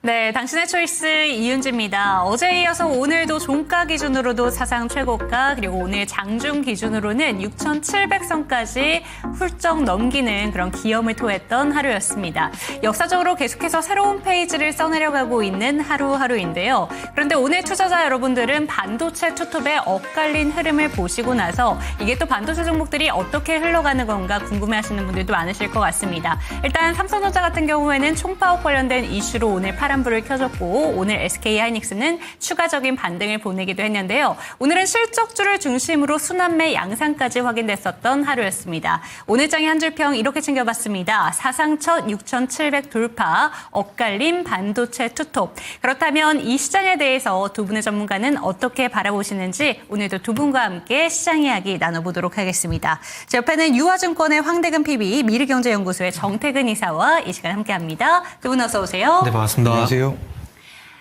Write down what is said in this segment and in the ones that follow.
네, 당신의 초이스 이윤지입니다. 어제에 이어서 오늘도 종가 기준으로도 사상 최고가, 그리고 오늘 장중 기준으로는 6,700선까지 훌쩍 넘기는 그런 기염을 토했던 하루였습니다. 역사적으로 계속해서 새로운 페이지를 써내려가고 있는 하루하루인데요. 그런데 오늘 투자자 여러분들은 반도체 투톱의 엇갈린 흐름을 보시고 나서 이게 또 반도체 종목들이 어떻게 흘러가는 건가 궁금해하시는 분들도 많으실 것 같습니다. 일단 삼성전자 같은 경우에는 총파업 관련된 이슈로 오늘 파란불을 켜졌고, 오늘 SK하이닉스는 추가적인 반등을 보내기도 했는데요. 오늘은 실적주를 중심으로 순환매 양상까지 확인됐었던 하루였습니다. 오늘 장의 한 줄평 이렇게 챙겨봤습니다. 사상 첫 6,700 돌파, 엇갈림 반도체 투톱. 그렇다면 이 시장에 대해서 두 분의 전문가는 어떻게 바라보시는지 오늘도 두 분과 함께 시장 이야기 나눠보도록 하겠습니다. 제 옆에는 유화증권의 황대근 PB, 미르경제연구소의 정태근 이사와 이 시간 함께합니다. 두 분 어서 오세요. 네, 반갑습니다. 안녕하세요.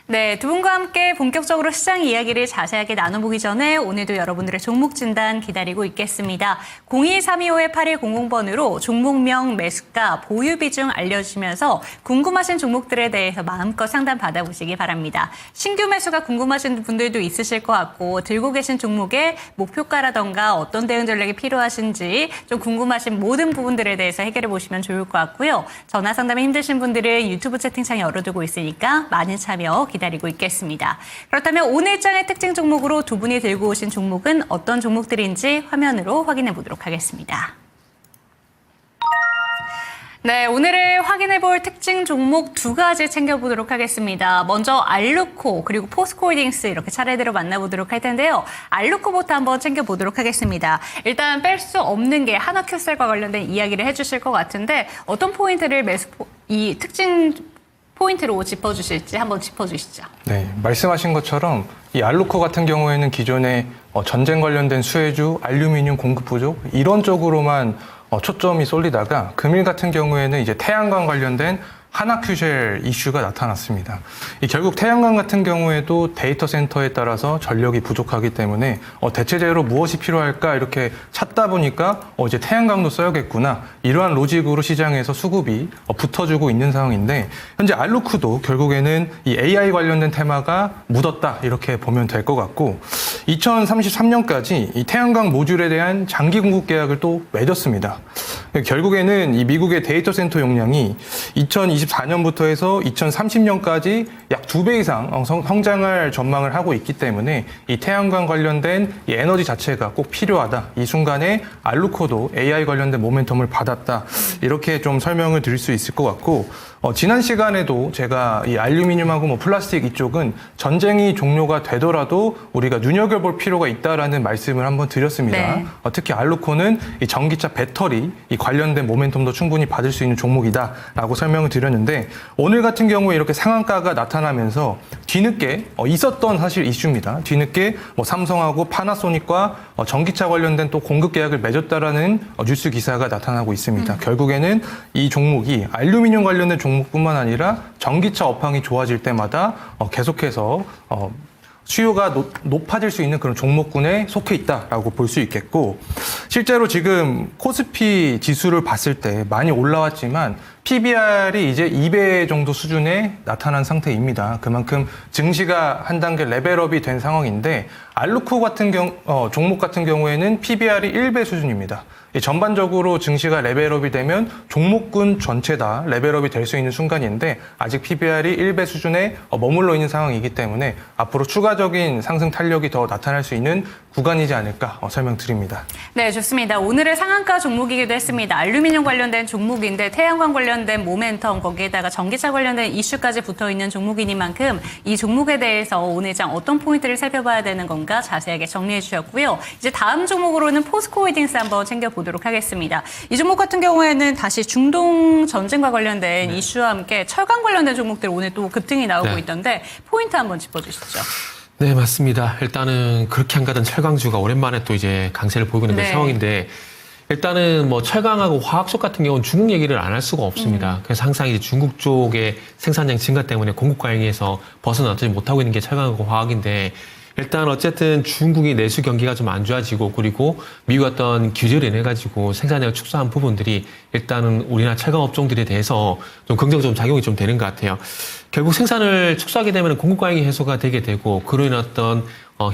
네, 두 분과 함께 본격적으로 시장 이야기를 자세하게 나눠보기 전에 오늘도 여러분들의 종목 진단 기다리고 있겠습니다. 02-325-8100번으로 종목명, 매수가, 보유 비중 알려주시면서 궁금하신 종목들에 대해서 마음껏 상담 받아보시기 바랍니다. 신규 매수가 궁금하신 분들도 있으실 것 같고, 들고 계신 종목의 목표가라던가 어떤 대응 전략이 필요하신지 좀 궁금하신 모든 부분들에 대해서 해결해 보시면 좋을 것 같고요. 전화 상담이 힘드신 분들은 유튜브 채팅창 열어두고 있으니까 많은 참여 기다리고 있겠습니다. 그렇다면 오늘 장의 특징 종목으로 두 분이 들고 오신 종목은 어떤 종목들인지 화면으로 확인해 보도록 하겠습니다. 네, 오늘을 확인해 볼 특징 종목 두 가지 챙겨보도록 하겠습니다. 먼저 알루코 그리고 포스코홀딩스 이렇게 차례대로 만나보도록 할 텐데요. 알루코부터 한번 챙겨보도록 하겠습니다. 일단 뺄 수 없는 게 하나큐셀과 관련된 이야기를 해주실 것 같은데 어떤 포인트를 이 특징 포인트로 짚어주실지 한번 짚어주시죠. 네, 말씀하신 것처럼 이 알루코 같은 경우에는 기존에 전쟁 관련된 수혜주, 알루미늄 공급 부족 이런 쪽으로만 초점이 쏠리다가 금일 같은 경우에는 이제 태양광 관련된 하나큐셀 이슈가 나타났습니다. 결국 태양광 같은 경우에도 데이터 센터에 따라서 전력이 부족하기 때문에 대체제로 무엇이 필요할까 이렇게 찾다 보니까 이제 태양광도 써야겠구나 이러한 로직으로 시장에서 수급이 붙어주고 있는 상황인데, 현재 알루코도 결국에는 이 AI 관련된 테마가 묻었다 이렇게 보면 될 것 같고, 2033년까지 이 태양광 모듈에 대한 장기 공급 계약을 또 맺었습니다. 결국에는 이 미국의 데이터 센터 용량이 2024년부터 해서 2030년까지 약 2배 이상 성장할 전망을 하고 있기 때문에 이 태양광 관련된 이 에너지 자체가 꼭 필요하다. 이 순간에 알루코도 AI 관련된 모멘텀을 받았다. 이렇게 좀 설명을 드릴 수 있을 것 같고, 지난 시간에도 제가 이 알루미늄하고 플라스틱 이쪽은 전쟁이 종료가 되더라도 우리가 눈여겨볼 필요가 있다라는 말씀을 한번 드렸습니다. 네. 특히 알루코는 이 전기차 배터리 이 관련된 모멘텀도 충분히 받을 수 있는 종목이다라고 설명을 드렸는데, 오늘 같은 경우에 이렇게 상한가가 나타나면서 뒤늦게 있었던 사실 이슈입니다. 뒤늦게 삼성하고 파나소닉과 전기차 관련된 또 공급 계약을 맺었다라는 뉴스 기사가 나타나고 있습니다. 결국에는 이 종목이 알루미늄 관련된 종목뿐만 아니라 전기차 업황이 좋아질 때마다 계속해서 수요가 높아질 수 있는 그런 종목군에 속해 있다라고 볼 수 있겠고, 실제로 지금 코스피 지수를 봤을 때 많이 올라왔지만 PBR이 이제 2배 정도 수준에 나타난 상태입니다. 그만큼 증시가 한 단계 레벨업이 된 상황인데, 알루코 같은 종목 같은 경우에는 PBR이 1배 수준입니다. 전반적으로 증시가 레벨업이 되면 종목군 전체 다 레벨업이 될 수 있는 순간인데, 아직 PBR이 1배 수준에 머물러 있는 상황이기 때문에 앞으로 추가적인 상승 탄력이 더 나타날 수 있는 구간이지 않을까 설명드립니다. 네, 좋습니다. 오늘의 상한가 종목이기도 했습니다. 알루미늄 관련된 종목인데 태양광 관련된 모멘텀, 거기에다가 전기차 관련된 이슈까지 붙어있는 종목이니만큼 이 종목에 대해서 오늘 장 어떤 포인트를 살펴봐야 되는 건가 자세하게 정리해 주셨고요. 이제 다음 종목으로는 포스코홀딩스 한번 챙겨보도록 하겠습니다. 이 종목 같은 경우에는 다시 중동 전쟁과 관련된 이슈와 함께 철강 관련된 종목들 오늘 또 급등이 나오고 있던데 포인트 한번 짚어주시죠. 네, 맞습니다. 일단은 그렇게 안 가던 철강주가 오랜만에 또 이제 강세를 보이고 있는 상황인데, 일단은 철강하고 화학 쪽 같은 경우는 중국 얘기를 안 할 수가 없습니다. 그래서 항상 이제 중국 쪽의 생산량 증가 때문에 공급 과잉에서 벗어나지 못하고 있는 게 철강하고 화학인데, 일단 어쨌든 중국이 내수 경기가 좀 안 좋아지고 그리고 미국 어떤 규제를 인해 가지고 생산량을 축소한 부분들이 일단은 우리나라 철강 업종들에 대해서 좀 긍정적인 작용이 좀 되는 것 같아요. 결국 생산을 축소하게 되면 공급 과잉이 해소가 되게 되고 그로 인한 어떤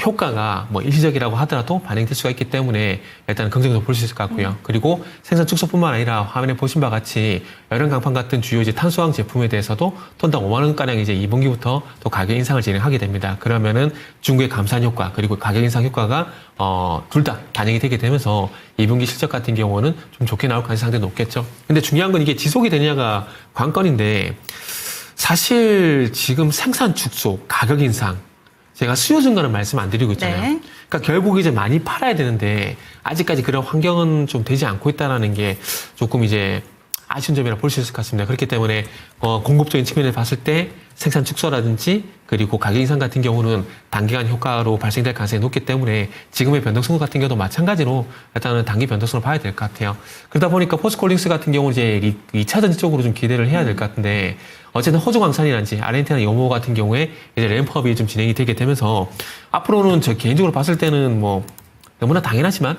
효과가 뭐 일시적이라고 하더라도 반영될 수가 있기 때문에 일단 긍정적으로 볼 수 있을 것 같고요. 그리고 생산 축소뿐만 아니라 화면에 보신 바와 같이 열연 강판 같은 주요 이제 탄소화학 제품에 대해서도 톤당 5만 원가량 이제 2분기부터 또 가격 인상을 진행하게 됩니다. 그러면은 중국의 감산 효과 그리고 가격 인상 효과가 둘 다 반영이 되게 되면서 2분기 실적 같은 경우는 좀 좋게 나올 가능성이 상당히 높겠죠. 근데 중요한 건 이게 지속이 되느냐가 관건인데 사실 지금 생산 축소, 가격 인상 제가 수요 증가는 말씀 안 드리고 있잖아요. 네. 그러니까 결국 이제 많이 팔아야 되는데 아직까지 그런 환경은 좀 되지 않고 있다는 게 조금 이제 아쉬운 점이라 볼 수 있을 것 같습니다. 그렇기 때문에 공급적인 측면을 봤을 때 생산 축소라든지 그리고 가격 인상 같은 경우는 단기간 효과로 발생될 가능성이 높기 때문에 지금의 변동성 같은 경우도 마찬가지로 일단은 단기 변동성을 봐야 될 것 같아요. 그러다 보니까 포스코홀딩스 같은 경우는 이제 2차 전지 쪽으로 좀 기대를 해야 될 것 같은데 어쨌든 호주광산이라든지 아르헨티나 요모 같은 경우에 이제 램프업이 좀 진행이 되게 되면서 앞으로는 저 개인적으로 봤을 때는 뭐 너무나 당연하지만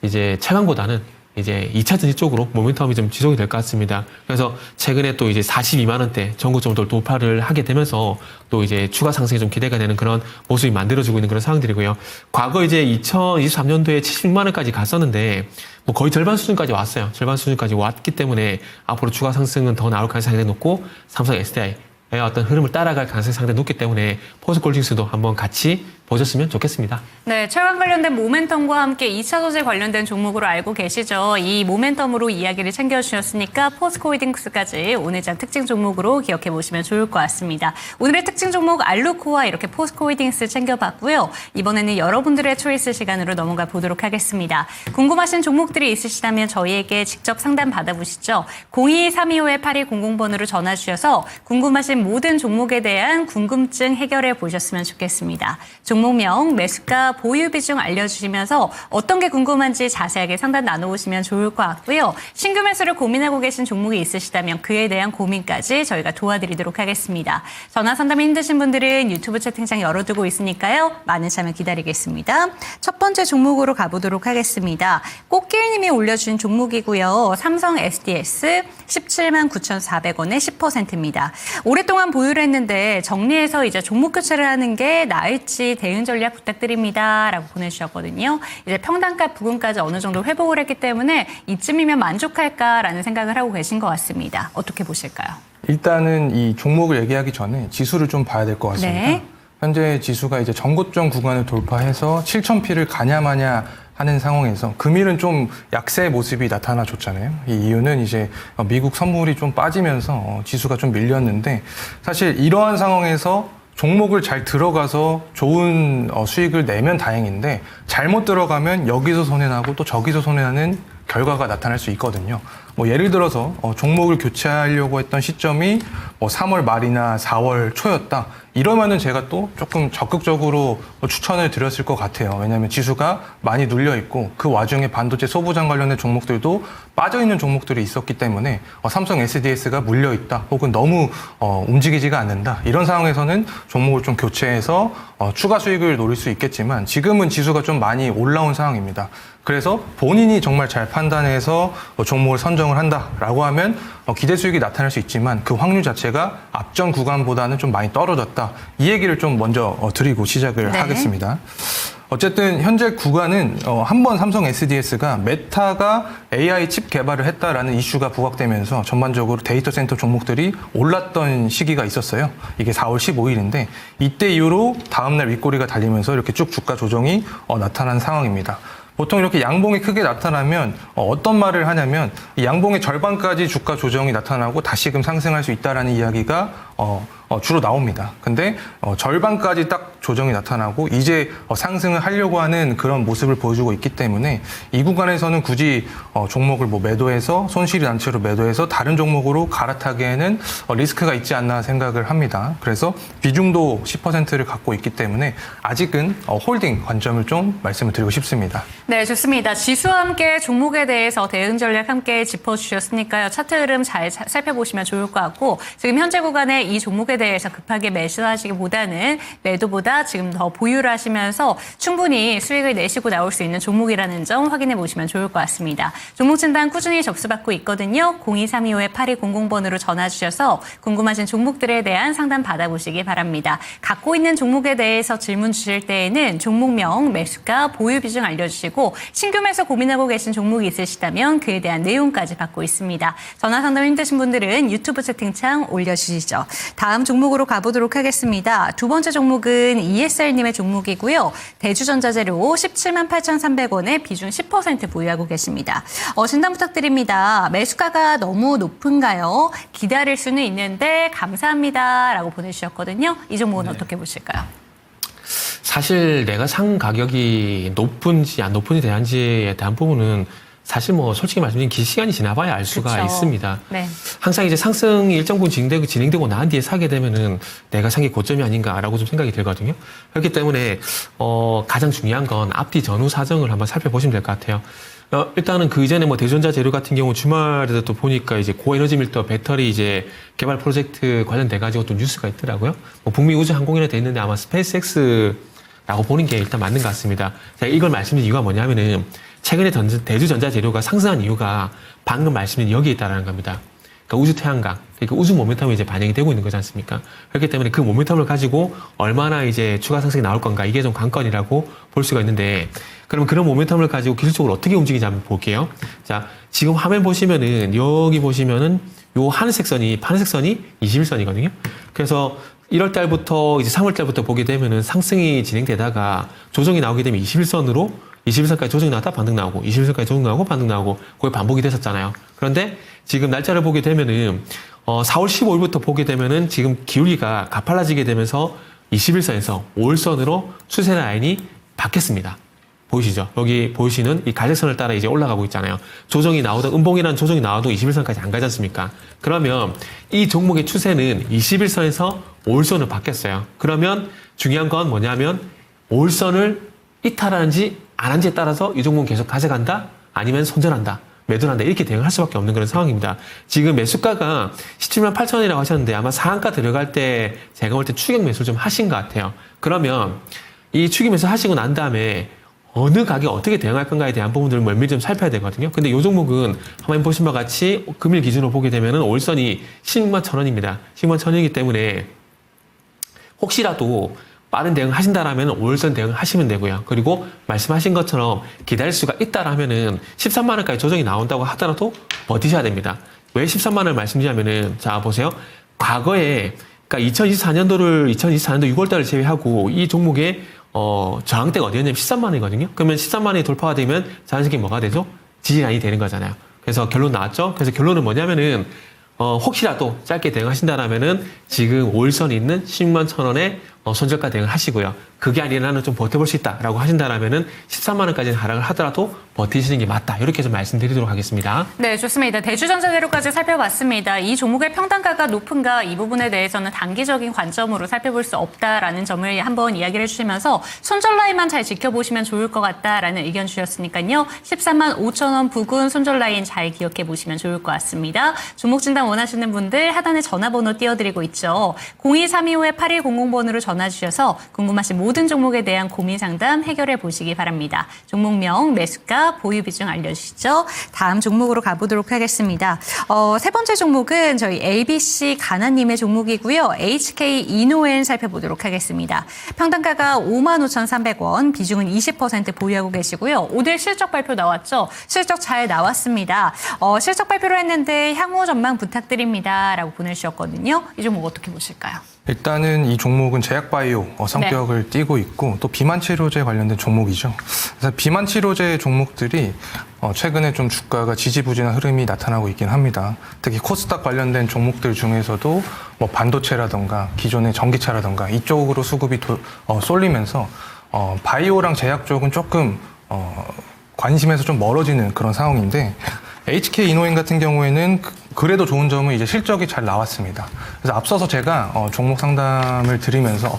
이제 최강보다는 이제 2차 전지 쪽으로 모멘텀이 좀 지속이 될 것 같습니다. 그래서 최근에 또 이제 42만 원대 전고점을 돌파를 하게 되면서 또 이제 추가 상승이 좀 기대가 되는 그런 모습이 만들어지고 있는 그런 상황들이고요. 과거 이제 2023년도에 76만 원까지 갔었는데 뭐 거의 절반 수준까지 왔어요. 절반 수준까지 왔기 때문에 앞으로 추가 상승은 더 나올 가능성이 상당히 높고 삼성 SDI의 어떤 흐름을 따라갈 가능성이 상당히 높기 때문에 포스코홀딩스도 한번 같이 보셨으면 좋겠습니다. 네, 철강 관련된 모멘텀과 함께 2차 소재 관련된 종목으로 알고 계시죠? 이 모멘텀으로 이야기를 챙겨주셨으니까 포스코홀딩스까지 오늘 장 특징 종목으로 기억해 보시면 좋을 것 같습니다. 오늘의 특징 종목 알루코와 이렇게 포스코홀딩스 챙겨봤고요. 이번에는 여러분들의 초이스 시간으로 넘어가 보도록 하겠습니다. 궁금하신 종목들이 있으시다면 저희에게 직접 상담 받아보시죠. 02-325-8200번으로 전화 주셔서 궁금하신 모든 종목에 대한 궁금증 해결해 보셨으면 좋겠습니다. 종목명, 매수가, 보유 비중 알려주시면서 어떤 게 궁금한지 자세하게 상담 나눠보시면 좋을 것 같고요. 신규 매수를 고민하고 계신 종목이 있으시다면 그에 대한 고민까지 저희가 도와드리도록 하겠습니다. 전화 상담이 힘드신 분들은 유튜브 채팅창 열어두고 있으니까요. 많은 참여 기다리겠습니다. 첫 번째 종목으로 가보도록 하겠습니다. 꽃길님이 올려준 종목이고요. 삼성 SDS 17만 9,400원에 10%입니다. 오랫동안 보유를 했는데 정리해서 이제 종목 교체를 하는 게 나을지 대응 전략 부탁드립니다. 라고 보내주셨거든요. 이제 평단가 부근까지 어느 정도 회복을 했기 때문에 이쯤이면 만족할까라는 생각을 하고 계신 것 같습니다. 어떻게 보실까요? 일단은 이 종목을 얘기하기 전에 지수를 좀 봐야 될 것 같습니다. 네. 현재 지수가 이제 전고점 구간을 돌파해서 7,000피를 가냐마냐 하는 상황에서 금일은 좀 약세의 모습이 나타나줬잖아요. 이 이유는 이제 미국 선물이 좀 빠지면서 지수가 좀 밀렸는데 사실 이러한 상황에서 종목을 잘 들어가서 좋은 수익을 내면 다행인데 잘못 들어가면 여기서 손해나고 또 저기서 손해나는 결과가 나타날 수 있거든요. 뭐 예를 들어서 종목을 교체하려고 했던 시점이 뭐 3월 말이나 4월 초였다. 이러면은 제가 또 조금 적극적으로 추천을 드렸을 것 같아요. 왜냐하면 지수가 많이 눌려 있고 그 와중에 반도체 소부장 관련된 종목들도 빠져 있는 종목들이 있었기 때문에 삼성 SDS가 물려 있다. 혹은 너무 움직이지가 않는다. 이런 상황에서는 종목을 좀 교체해서 추가 수익을 노릴 수 있겠지만 지금은 지수가 좀 많이 올라온 상황입니다. 그래서 본인이 정말 잘 판단해서 종목을 선정을 한다라고 하면 기대 수익이 나타날 수 있지만 그 확률 자체가 앞전 구간보다는 좀 많이 떨어졌다. 이 얘기를 좀 먼저 드리고 시작을 네. 하겠습니다. 어쨌든 현재 구간은 한번 삼성 SDS가 메타가 AI 칩 개발을 했다라는 이슈가 부각되면서 전반적으로 데이터 센터 종목들이 올랐던 시기가 있었어요. 이게 4월 15일인데 이때 이후로 다음날 윗꼬리가 달리면서 이렇게 쭉 주가 조정이 나타난 상황입니다. 보통 이렇게 양봉이 크게 나타나면 어떤 말을 하냐면 이 양봉의 절반까지 주가 조정이 나타나고 다시금 상승할 수 있다라는 이야기가 주로 나옵니다. 근데 절반까지 딱 조정이 나타나고 이제 상승을 하려고 하는 그런 모습을 보여주고 있기 때문에 이 구간에서는 굳이 종목을 뭐 매도해서 손실이 난 채로 매도해서 다른 종목으로 갈아타기에는 리스크가 있지 않나 생각을 합니다. 그래서 비중도 10%를 갖고 있기 때문에 아직은 홀딩 관점을 좀 말씀을 드리고 싶습니다. 네, 좋습니다. 지수와 함께 종목에 대해서 대응 전략 함께 짚어주셨으니까요. 차트 흐름 잘 살펴보시면 좋을 것 같고 지금 현재 구간에 이 종목에 대해서 급하게 매수하시기보다는 매도보다 것보다 지금 더 보유를 하시면서 충분히 수익을 내시고 나올 수 있는 종목이라는 점 확인해 보시면 좋을 것 같습니다. 종목 진단 꾸준히 접수받고 있거든요. 0232-8200번으로 전화 주셔서 궁금하신 종목들에 대한 상담 받아보시기 바랍니다. 갖고 있는 종목에 대해서 질문 주실 때에는 종목명, 매수가, 보유 비중 알려주시고 신규 매수 고민하고 계신 종목이 있으시다면 그에 대한 내용까지 받고 있습니다. 전화 상담 힘드신 분들은 유튜브 채팅창 올려주시죠. 다음 종목으로 가보도록 하겠습니다. 두 번째 종목은 ESR님의 종목이고요. 대주전자재료 178,300원에 비중 10% 보유하고 계십니다. 진단 부탁드립니다. 매수가가 너무 높은가요? 기다릴 수는 있는데 감사합니다. 라고 보내주셨거든요. 이 종목은 어떻게 보실까요? 사실 내가 산 가격이 높은지 안 높은지 대한지에 대한 부분은 사실 뭐 솔직히 말씀드리면 시간이 지나봐야 알 수가 그쵸. 있습니다. 네. 항상 이제 상승이 일정 부분 진행되고 난 뒤에 사게 되면은 내가 산 게 고점이 아닌가라고 좀 생각이 들거든요. 그렇기 때문에 가장 중요한 건 앞뒤 전후 사정을 한번 살펴보시면 될 것 같아요. 일단은 그 이전에 뭐 대전자 재료 같은 경우 주말에도 또 보니까 이제 고에너지 밀도 배터리 이제 개발 프로젝트 관련돼 가지고 또 뉴스가 있더라고요. 뭐 북미 우주 항공이라 돼 있는데 아마 스페이스X라고 보는 게 일단 맞는 것 같습니다. 제가 이걸 말씀드린 이유가 뭐냐면은 최근에 대주전자 재료가 상승한 이유가 방금 말씀드린 여기에 있다라는 겁니다. 그러니까 우주 태양광, 그러니까 우주 모멘텀이 이제 반영이 되고 있는 거지 않습니까? 그렇기 때문에 그 모멘텀을 가지고 얼마나 이제 추가 상승이 나올 건가 이게 좀 관건이라고 볼 수가 있는데, 그럼 그런 모멘텀을 가지고 기술적으로 어떻게 움직이는지 한번 볼게요. 자, 지금 화면 보시면은 여기 보시면은 요 파란색 선이 21선이거든요. 그래서 1월 달부터 이제 3월 달부터 보게 되면은 상승이 진행되다가 조정이 나오게 되면 21선까지 조정이 나왔다 반등 나오고 21선까지 조정 나오고 반등 나오고 거의 반복이 됐었잖아요. 그런데 지금 날짜를 보게 되면은 4월 15일부터 보게 되면은 지금 기울기가 가팔라지게 되면서 21선에서 5일선으로 추세 라인이 바뀌었습니다. 보이시죠? 여기 보이시는 이 갈색선을 따라 이제 올라가고 있잖아요. 조정이 나오던 음봉이라는 조정이 나와도 21선까지 안 가지 않습니까? 그러면 이 종목의 추세는 21선에서 5일선으로 바뀌었어요. 그러면 중요한 건 뭐냐면 5일선을 이탈하는지 안 한지에 따라서 이 종목은 계속 가져간다? 아니면 손절한다? 매도를 한다? 이렇게 대응할 수밖에 없는 그런 상황입니다. 지금 매수가가 17만 8천원이라고 하셨는데 아마 상한가 들어갈 때 제가 볼 때 추격 매수를 좀 하신 것 같아요. 그러면 이 추격 매수 하시고 난 다음에 어느 가격 어떻게 대응할 건가에 대한 부분들을 면밀히 좀 살펴야 되거든요. 근데 이 종목은 한번 보신 바와 같이 금일 기준으로 보게 되면은 5일선이 16만 1,000원입니다. 16만 1,000원이기 때문에 혹시라도 빠른 대응 하신다라면 5일선 대응 하시면 되고요. 그리고 말씀하신 것처럼 기다릴 수가 있다라면은 13만 원까지 조정이 나온다고 하더라도 버티셔야 됩니다. 왜 13만 원을 말씀드리냐면은 자 보세요. 과거에 그러니까 2024년도 6월달을 제외하고 이 종목의 저항대가 어디였냐면 13만 원이거든요. 그러면 13만 원이 돌파가 되면 자연스럽게 뭐가 되죠? 지지라인이 되는 거잖아요. 그래서 결론 나왔죠? 그래서 결론은 뭐냐면은 혹시라도 짧게 대응하신다라면은 지금 5일선이 있는 16만 1,000원에 손절가 대응을 하시고요. 그게 아니라는 좀 버텨볼 수 있다라고 하신다라면은 13만 원까지는 하락을 하더라도 버티시는 게 맞다. 이렇게 좀 말씀드리도록 하겠습니다. 네, 좋습니다. 대주전자재료까지 살펴봤습니다. 이 종목의 평단가가 높은가 이 부분에 대해서는 단기적인 관점으로 살펴볼 수 없다라는 점을 한번 이야기를 해주시면서 손절 라인만 잘 지켜보시면 좋을 것 같다라는 의견 주셨으니까요. 13만 5천 원 부근 손절 라인 잘 기억해 보시면 좋을 것 같습니다. 종목 진단 원하시는 분들 하단에 전화번호 띄워드리고 있죠. 02-325-8100번으로 전화 주셔서 궁금하신 모든 종목에 대한 고민 상담 해결해 보시기 바랍니다. 종목명, 매수가, 보유 비중 알려주시죠. 다음 종목으로 가보도록 하겠습니다. 세 번째 종목은 저희 ABC 가나님의 종목이고요. HK 이노엔 살펴보도록 하겠습니다. 평단가가 55,300원, 비중은 20% 보유하고 계시고요. 오늘 실적 발표 나왔죠? 실적 잘 나왔습니다. 실적 발표를 했는데 향후 전망 부탁드립니다. 라고 보내주셨거든요. 이 종목 어떻게 보실까요? 일단은 이 종목은 제약바이오 성격을 띠고 있고 또 비만치료제 관련된 종목이죠. 그래서 비만치료제 종목들이 최근에 좀 주가가 지지부진한 흐름이 나타나고 있긴 합니다. 특히 코스닥 관련된 종목들 중에서도 뭐 반도체라던가 기존의 전기차라던가 이쪽으로 수급이 쏠리면서 바이오랑 제약 쪽은 조금 관심에서 좀 멀어지는 그런 상황인데 HK 이노엔 같은 경우에는 그래도 좋은 점은 이제 실적이 잘 나왔습니다. 그래서 앞서서 제가 종목 상담을 드리면서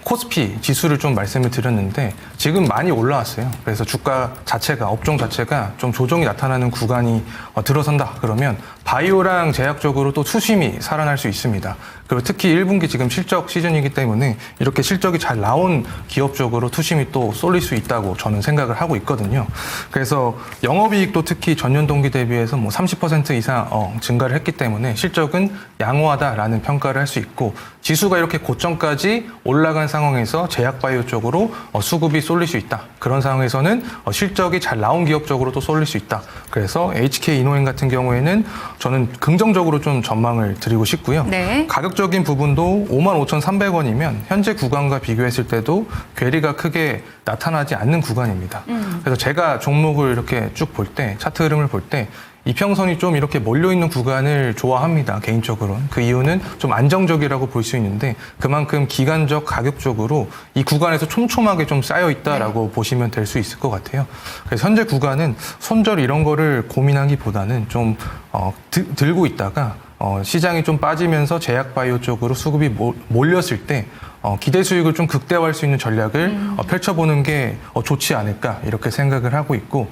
코스피 지수를 좀 말씀을 드렸는데 지금 많이 올라왔어요. 그래서 주가 자체가 업종 자체가 좀 조정이 나타나는 구간이 들어선다 그러면 바이오랑 제약 쪽으로 또 수심이 살아날 수 있습니다. 그리고 특히 1분기 지금 실적 시즌이기 때문에 이렇게 실적이 잘 나온 기업 쪽으로 투심이 또 쏠릴 수 있다고 저는 생각을 하고 있거든요. 그래서 영업이익도 특히 전년 동기 대비해서 뭐 30% 이상 증가를 했기 때문에 실적은 양호하다라는 평가를 할 수 있고 지수가 이렇게 고점까지 올라간 상황에서 제약바이오 쪽으로 수급이 쏠릴 수 있다. 그런 상황에서는 실적이 잘 나온 기업 쪽으로 또 쏠릴 수 있다. 그래서 HK 이노인 같은 경우에는 저는 긍정적으로 좀 전망을 드리고 싶고요. 네. 가격적인 부분도 55,300원이면 현재 구간과 비교했을 때도 괴리가 크게 나타나지 않는 구간입니다. 그래서 제가 종목을 이렇게 쭉 볼 때, 차트 흐름을 볼 때 이평선이 좀 이렇게 몰려있는 구간을 좋아합니다. 개인적으로는. 그 이유는 좀 안정적이라고 볼 수 있는데 그만큼 기간적 가격적으로 이 구간에서 촘촘하게 좀 쌓여있다라고 보시면 될 수 있을 것 같아요. 그래서 현재 구간은 손절 이런 거를 고민하기보다는 좀 들고 있다가 시장이 좀 빠지면서 제약바이오 쪽으로 수급이 몰렸을 때 기대 수익을 좀 극대화할 수 있는 전략을 펼쳐보는 게 좋지 않을까 이렇게 생각을 하고 있고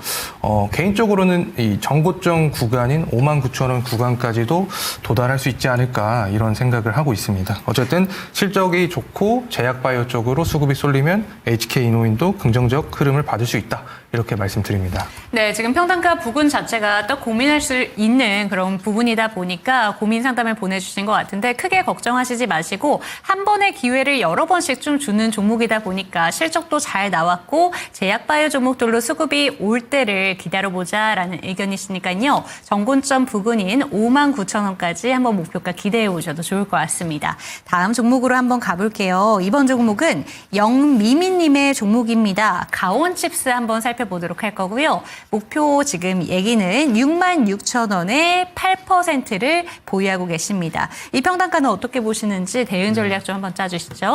개인적으로는 이 정고점 구간인 59,000원 구간까지도 도달할 수 있지 않을까 이런 생각을 하고 있습니다. 어쨌든 실적이 좋고 제약바이오 쪽으로 수급이 쏠리면 HK 이노인도 긍정적 흐름을 받을 수 있다 이렇게 말씀드립니다. 네, 지금 평단가 부근 자체가 또 고민할 수 있는 그런 부분이다 보니까 고민 상담을 보내주신 것 같은데 크게 걱정하시지 마시고 한 번의 기회를 여러 번씩 좀 주는 종목이다 보니까 실적도 잘 나왔고 제약바이오 종목들로 수급이 올 때를 기다려보자라는 의견이시니까요. 정고점 부근인 59,000원까지 한번 목표가 기대해 보셔도 좋을 것 같습니다. 다음 종목으로 한번 가볼게요. 이번 종목은 영미미님의 종목입니다. 가온칩스 한번 살펴보도록 할 거고요. 목표 지금 얘기는 66,000원에 8%를 보유하고 계십니다. 이 평단가는 어떻게 보시는지 대응 전략 좀 한번 짜주시죠.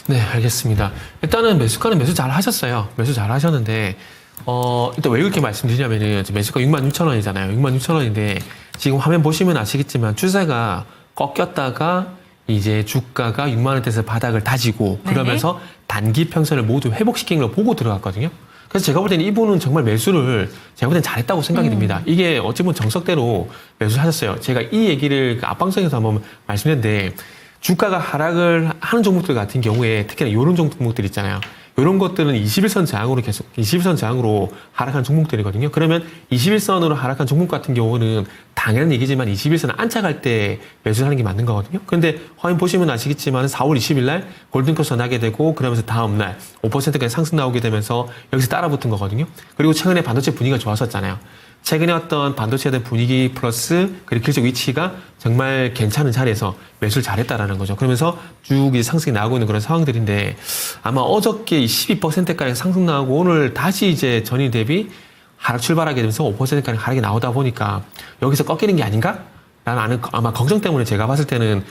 네, 알겠습니다. 일단은 매수가는 매수 잘 하셨어요. 매수 잘 하셨는데, 일단 왜 그렇게 말씀드리냐면은, 매수가 66,000원이잖아요. 66,000원인데, 지금 화면 보시면 아시겠지만, 추세가 꺾였다가, 이제 주가가 6만원대에서 바닥을 다지고, 그러면서 단기 평선을 모두 회복시킨 걸 보고 들어갔거든요. 그래서 제가 볼 때는 이분은 정말 매수를 제가 볼 때는 잘했다고 생각이 듭니다. 이게 어찌 보면 정석대로 매수하셨어요. 제가 이 얘기를 앞방송에서 한번 말씀드렸는데, 주가가 하락을 하는 종목들 같은 경우에 특히나 이런 종목들 있잖아요. 이런 것들은 21선 저항으로 계속 21선 저항으로 하락한 종목들이거든요. 그러면 21선으로 하락한 종목 같은 경우는 당연한 얘기지만 21선 안착할 때 매수하는 게 맞는 거거든요. 그런데 화면 보시면 아시겠지만 4월 20일 날 골든크로스 나게 되고 그러면서 다음 날 5%까지 상승 나오게 되면서 여기서 따라붙은 거거든요. 그리고 최근에 반도체 분위기가 좋았었잖아요. 최근에 어떤 반도체에 대한 분위기 플러스 그리고 기술적 위치가 정말 괜찮은 자리에서 매수를 잘했다라는 거죠. 그러면서 쭉 이제 상승이 나오고 있는 그런 상황들인데 아마 어저께 12%까지 상승 나오고 오늘 다시 이제 전일 대비 하락 출발하게 되면서 5%까지 하락이 나오다 보니까 여기서 꺾이는 게 아닌가? 라는 아마 걱정 때문에 제가 봤을 때는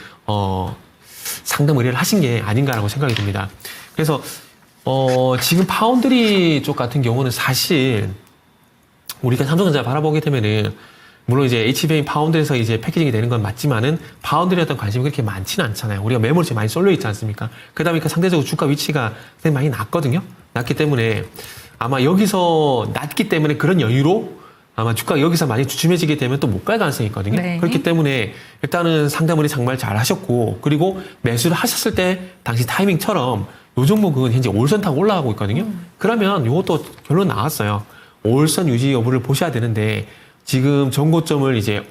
상담 의뢰를 하신 게 아닌가라고 생각이 듭니다. 그래서 지금 파운드리 쪽 같은 경우는 사실 우리가 삼성전자 바라보게 되면은 물론 이제 HBM 파운드에서 이제 패키징이 되는 건 맞지만은 파운드리에 어떤 관심이 그렇게 많지는 않잖아요. 우리가 메모리에 많이 쏠려 있지 않습니까? 그러다 보니까 상대적으로 주가 위치가 굉장히 많이 낮거든요. 낮기 때문에 아마 여기서 낮기 때문에 그런 여유로 아마 주가가 여기서 많이 주춤해지게 되면 또 못 갈 가능성이 있거든요. 네. 그렇기 때문에 일단은 상담을 정말 잘 하셨고 그리고 매수를 하셨을 때 당시 타이밍처럼 요 종목은 현재 5일선 타고 올라가고 있거든요. 그러면 요것도 결론 나왔어요. 5일선 유지 여부를 보셔야 되는데 지금 전고점을 이제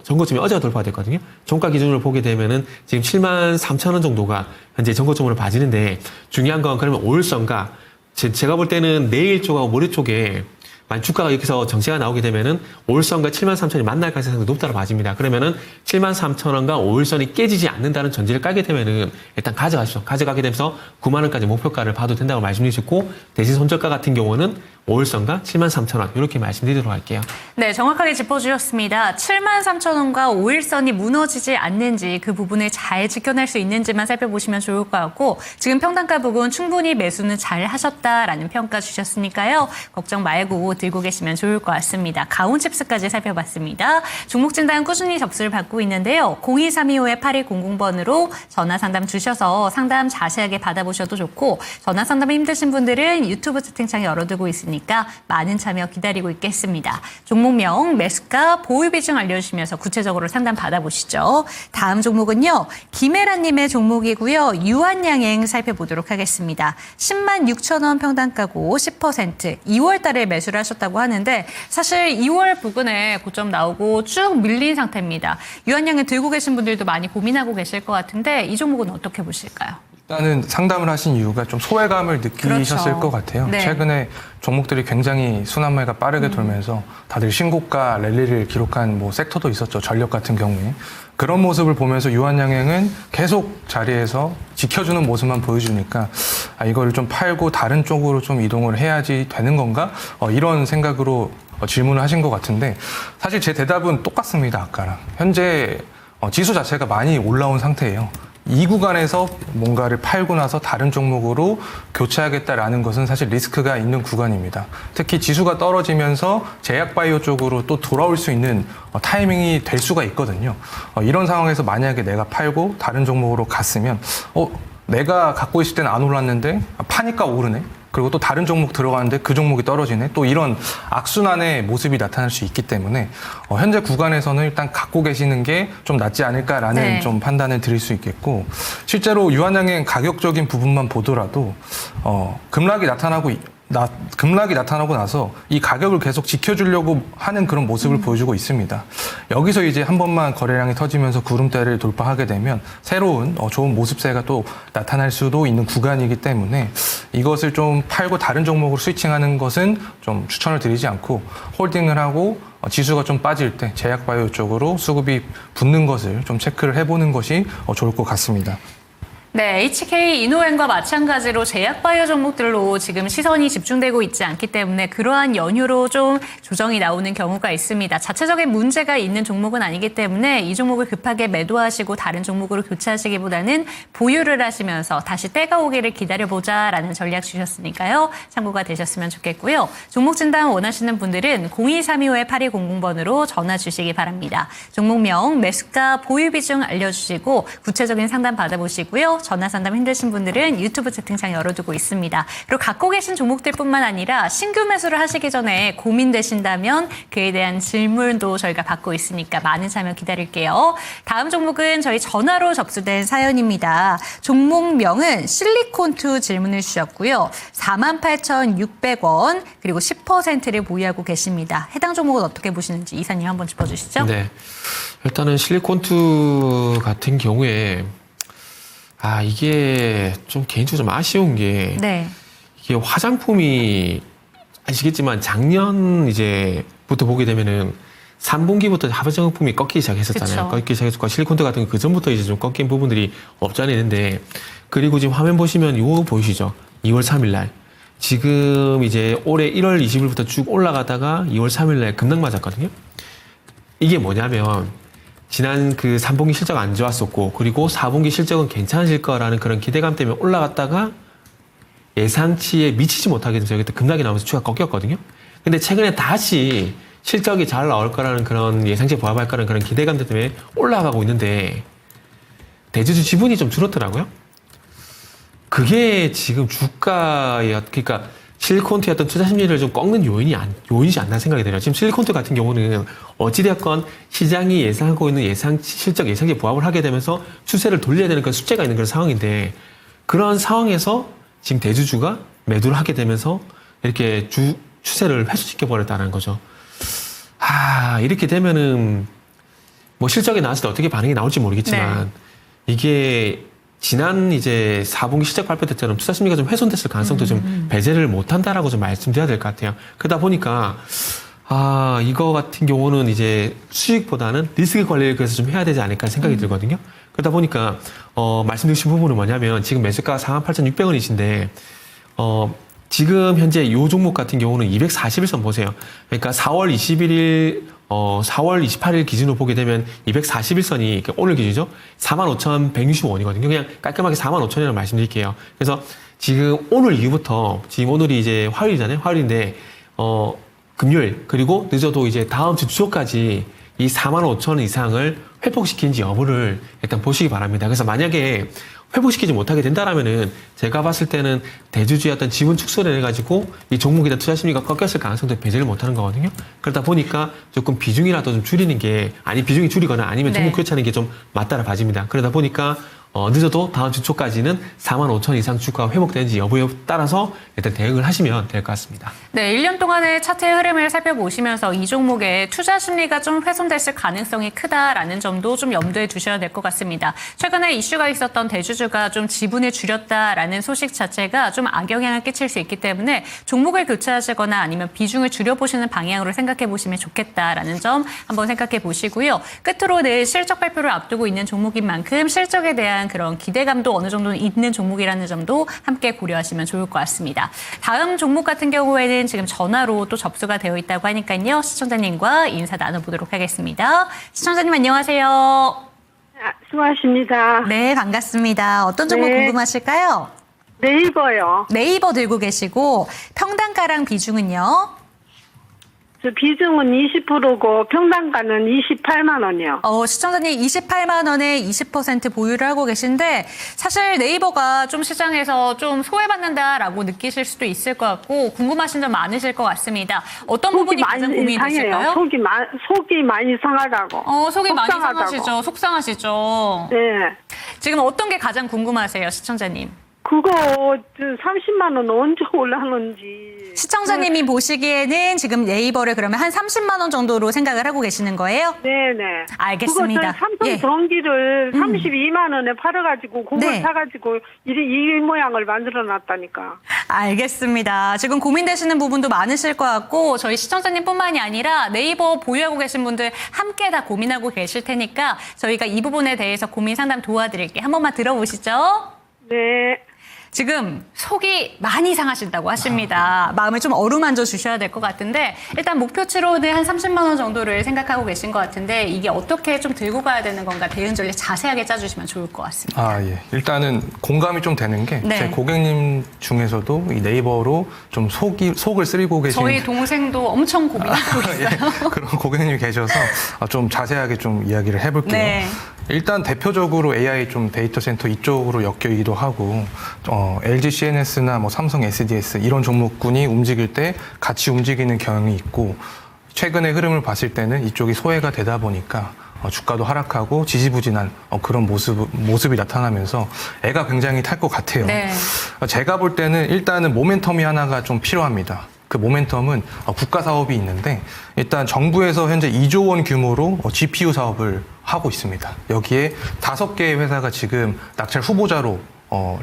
전고점이 어제가 돌파가 됐거든요. 종가 기준으로 보게 되면은 지금 73,000원 정도가 현재 전고점으로 봐지는데 중요한 건 그러면 5일선과 제가 볼 때는 내일 쪽하고 모레 쪽에 만약 주가가 여기서 정체가 나오게 되면은 5일선과 73,000원이 만날 가능성이 높다고 봐집니다. 그러면은 73,000원과 5일선이 깨지지 않는다는 전제를 깔게 되면은 일단 가져가십시오. 가져가게 되면서 9만원까지 목표가를 봐도 된다고 말씀드리셨고 대신 손절가 같은 경우는 5일선과 73,000원 이렇게 말씀드리도록 할게요. 네, 정확하게 짚어주셨습니다. 73,000원과 5일선이 무너지지 않는지 그 부분을 잘 지켜낼 수 있는지만 살펴보시면 좋을 것 같고 지금 평단가 부분 충분히 매수는 잘 하셨다라는 평가 주셨으니까요. 걱정 말고 보고 들고 계시면 좋을 것 같습니다. 가온칩스까지 살펴봤습니다. 종목 진단 꾸준히 접수를 받고 있는데요. 02325-8100번으로 전화 상담 주셔서 상담 자세하게 받아보셔도 좋고 전화 상담 힘드신 분들은 유튜브 채팅창 열어두고 있으니까 많은 참여 기다리고 있겠습니다. 종목명, 매수가, 보유 비중 알려주시면서 구체적으로 상담 받아보시죠. 다음 종목은요. 김혜란님의 종목이고요. 유한양행 살펴보도록 하겠습니다. 10만 6천 원 평단가고 10% 2월 달에 매수를 하셨다고 하는데 사실 2월 부근에 고점 나오고 쭉 밀린 상태입니다. 유한양행 들고 계신 분들도 많이 고민하고 계실 것 같은데 이 종목은 어떻게 보실까요? 일단은 상담을 하신 이유가 좀 소외감을 느끼셨을 그렇죠. 것 같아요. 네. 최근에 종목들이 굉장히 순환매가 빠르게 돌면서 다들 신고가 랠리를 기록한 뭐 섹터도 있었죠. 전력 같은 경우에. 그런 모습을 보면서 유한양행은 계속 자리에서 지켜주는 모습만 보여주니까 이거를 좀 팔고 다른 쪽으로 좀 이동을 해야지 되는 건가? 이런 생각으로 질문을 하신 것 같은데 사실 제 대답은 똑같습니다. 아까랑. 현재 지수 자체가 많이 올라온 상태예요. 이 구간에서 뭔가를 팔고 나서 다른 종목으로 교체하겠다라는 것은 사실 리스크가 있는 구간입니다. 특히 지수가 떨어지면서 제약바이오 쪽으로 또 돌아올 수 있는 타이밍이 될 수가 있거든요. 이런 상황에서 만약에 내가 팔고 다른 종목으로 갔으면 내가 갖고 있을 때는 안 올랐는데 파니까 오르네. 그리고 또 다른 종목 들어가는데 그 종목이 떨어지네. 또 이런 악순환의 모습이 나타날 수 있기 때문에 현재 구간에서는 일단 갖고 계시는 게 좀 낫지 않을까라는 네. 좀 판단을 드릴 수 있겠고 실제로 유한양행 가격적인 부분만 보더라도 급락이 나타나고 나서 이 가격을 계속 지켜주려고 하는 그런 모습을 보여주고 있습니다. 여기서 이제 한 번만 거래량이 터지면서 구름대를 돌파하게 되면 새로운 좋은 모습세가 또 나타날 수도 있는 구간이기 때문에 이것을 좀 팔고 다른 종목으로 스위칭하는 것은 좀 추천을 드리지 않고 홀딩을 하고 지수가 좀 빠질 때 제약바이오 쪽으로 수급이 붙는 것을 좀 체크를 해보는 것이 좋을 것 같습니다. 네, HK 이노엔과 마찬가지로 제약바이오 종목들로 지금 시선이 집중되고 있지 않기 때문에 그러한 연유로 좀 조정이 나오는 경우가 있습니다. 자체적인 문제가 있는 종목은 아니기 때문에 이 종목을 급하게 매도하시고 다른 종목으로 교체하시기보다는 보유를 하시면서 다시 때가 오기를 기다려보자라는 전략 주셨으니까요. 참고가 되셨으면 좋겠고요. 종목 진단 원하시는 분들은 02325-8200번으로 전화 주시기 바랍니다. 종목명, 매수가, 보유 비중 알려주시고 구체적인 상담 받아보시고요. 전화 상담 힘드신 분들은 유튜브 채팅창 열어두고 있습니다. 그리고 갖고 계신 종목들뿐만 아니라 신규 매수를 하시기 전에 고민되신다면 그에 대한 질문도 저희가 받고 있으니까 많은 참여 기다릴게요. 다음 종목은 저희 전화로 접수된 사연입니다. 종목명은 실리콘2 질문을 주셨고요. 48,600원 그리고 10%를 보유하고 계십니다. 해당 종목은 어떻게 보시는지 이사님 한번 짚어주시죠. 네. 일단은 실리콘2 같은 경우에 이게 좀 개인적으로 좀 아쉬운 게 네. 이게 화장품이 아시겠지만 작년 이제부터 보게 되면은 3분기부터 화장품이 꺾이기 시작했었잖아요. 그쵸. 꺾이기 시작했고 실리콘트 같은 거 그 전부터 이제 좀 꺾인 부분들이 없지 않아 있는데 그리고 지금 화면 보시면 이거 보이시죠? 2월 3일 날 지금 이제 올해 1월 20일부터 쭉 올라가다가 2월 3일 날 급락 맞았거든요. 이게 뭐냐면 지난 그 3분기 실적 안 좋았었고 그리고 4분기 실적은 괜찮아질 거라는 그런 기대감 때문에 올라갔다가 예상치에 미치지 못하게 돼서 여기 또 급락이 나오면서 추가 꺾였거든요. 근데 최근에 다시 실적이 잘 나올 거라는 그런 예상치에 부합할 거라는 그런 기대감 때문에 올라가고 있는데 대주주 지분이 좀 줄었더라고요. 그게 지금 주가에 그러니까 실리콘트의 어떤 투자 심리를 좀 꺾는 요인이지 않나 생각이 들어요. 지금 실리콘트 같은 경우는 어찌되었건 시장이 예상하고 있는 실적 예상치에 부합을 하게 되면서 추세를 돌려야 되는 그런 숙제가 있는 그런 상황인데 그런 상황에서 지금 대주주가 매도를 하게 되면서 이렇게 추세를 회수시켜 버렸다는 거죠. 이렇게 되면은 뭐 실적이 나왔을 때 어떻게 반응이 나올지 모르겠지만 이게 지난 이제 4분기 실적 발표 때처럼 투자 심리가 좀 훼손됐을 가능성도 좀 배제를 못 한다라고 좀 말씀드려야 될 것 같아요. 그러다 보니까 이거 같은 경우는 이제 수익보다는 리스크 관리를 그래서 좀 해야 되지 않을까 생각이 들거든요. 그러다 보니까 말씀드리신 부분은 뭐냐면 지금 매수가가 48,600원이신데 지금 현재 요 종목 같은 경우는 241선 보세요. 그러니까 4월 28일 기준으로 보게 되면 241선이 오늘 기준이죠. 45,165원이거든요. 그냥 깔끔하게 45,000원이라고 말씀드릴게요. 그래서 지금 오늘 이후부터 지금 오늘이 이제 화요일이잖아요. 화요일인데 금요일 그리고 늦어도 이제 다음 주 주초까지 이 45,000원 이상을 회복시킨지 여부를 일단 보시기 바랍니다. 그래서 만약에 회복시키지 못하게 된다라면은 제가 봤을 때는 대주주의 어떤 지분 축소를 해가지고 이 종목에 대한 투자 심리가 꺾였을 가능성도 배제를 못하는 거거든요. 그러다 보니까 조금 비중이라도 좀 줄이는 게 비중이 줄이거나 아니면 종목 네. 교체하는 게 좀 맞다라 봐집니다. 그러다 보니까 늦어도 다음 주 초까지는 45,000원 이상 주가가 회복되는지 여부에 따라서 일단 대응을 하시면 될 것 같습니다. 네, 1년 동안의 차트의 흐름을 살펴보시면서 이 종목의 투자 심리가 좀 훼손됐을 가능성이 크다라는 점도 좀 염두에 두셔야 될 것 같습니다. 최근에 이슈가 있었던 대주주가 좀 지분을 줄였다라는 소식 자체가 좀 악영향을 끼칠 수 있기 때문에 종목을 교체하시거나 아니면 비중을 줄여보시는 방향으로 생각해 보시면 좋겠다라는 점 한번 생각해 보시고요. 끝으로 내일 실적 발표를 앞두고 있는 종목인 만큼 실적에 대한 그런 기대감도 어느 정도는 있는 종목이라는 점도 함께 고려하시면 좋을 것 같습니다. 다음 종목 같은 경우에는 지금 전화로 또 접수가 되어 있다고 하니까요. 시청자님과 인사 나눠보도록 하겠습니다. 시청자님 안녕하세요. 수고하십니다. 네, 반갑습니다. 어떤 종목 네. 궁금하실까요? 네이버요. 네이버 들고 계시고 평단가랑 비중은요? 저 비중은 20%고 평단가는 28만 원이요. 시청자님 28만 원에 20% 보유를 하고 계신데 사실 네이버가 좀 시장에서 좀 소외받는다라고 느끼실 수도 있을 것 같고 궁금하신 점 많으실 것 같습니다. 어떤 부분이 가장 고민이 되실까요? 속이 많이 상하다고. 속이 많이 속상하다고. 상하시죠. 속상하시죠. 네. 지금 어떤 게 가장 궁금하세요, 시청자님? 그거 30만 원 언제 올라가는지. 시청자님이 보시기에는 지금 네이버를 그러면 한 30만 원 정도로 생각을 하고 계시는 거예요? 네네. 알겠습니다. 그거 저 삼성 예. 전기를 32만 원에 팔아가지고 그걸 네. 사가지고 이 모양을 만들어놨다니까. 알겠습니다. 지금 고민되시는 부분도 많으실 것 같고 저희 시청자님뿐만이 아니라 네이버 보유하고 계신 분들 함께 다 고민하고 계실 테니까 저희가 이 부분에 대해서 고민 상담 도와드릴게요. 한 번만 들어보시죠. 네. 지금 속이 많이 상하신다고 하십니다. 마음을 좀 어루만져 주셔야 될 것 같은데 일단 목표치로는 한 30만 원 정도를 생각하고 계신 것 같은데 이게 어떻게 좀 들고 가야 되는 건가 대응 전략 자세하게 짜주시면 좋을 것 같습니다. 예. 일단은 공감이 좀 되는 게 네. 제 고객님 중에서도 이 네이버로 좀 속을 쓰리고 계신 저희 동생도 엄청 고민하고 있어요. 그런 고객님이 계셔서 좀 자세하게 좀 이야기를 해볼게요. 네. 일단 대표적으로 AI 좀 데이터 센터 이쪽으로 엮이기도 하고 LG CNS나 뭐 삼성 SDS 이런 종목군이 움직일 때 같이 움직이는 경향이 있고 최근의 흐름을 봤을 때는 이쪽이 소외가 되다 보니까 주가도 하락하고 지지부진한 그런 모습이 나타나면서 애가 굉장히 탈 것 같아요. 네. 제가 볼 때는 일단은 모멘텀이 하나가 좀 필요합니다. 그 모멘텀은 국가 사업이 있는데 일단 정부에서 현재 2조 원 규모로 GPU 사업을 하고 있습니다. 여기에 5개의 회사가 지금 낙찰 후보자로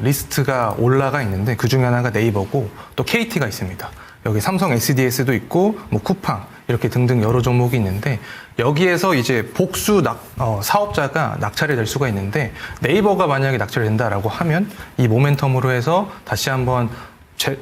리스트가 올라가 있는데 그중에 하나가 네이버고 또 KT가 있습니다. 여기 삼성 SDS도 있고 뭐 쿠팡 이렇게 등등 여러 종목이 있는데 여기에서 이제 복수 사업자가 낙찰이 될 수가 있는데 네이버가 만약에 낙찰이 된다라고 하면 이 모멘텀으로 해서 다시 한번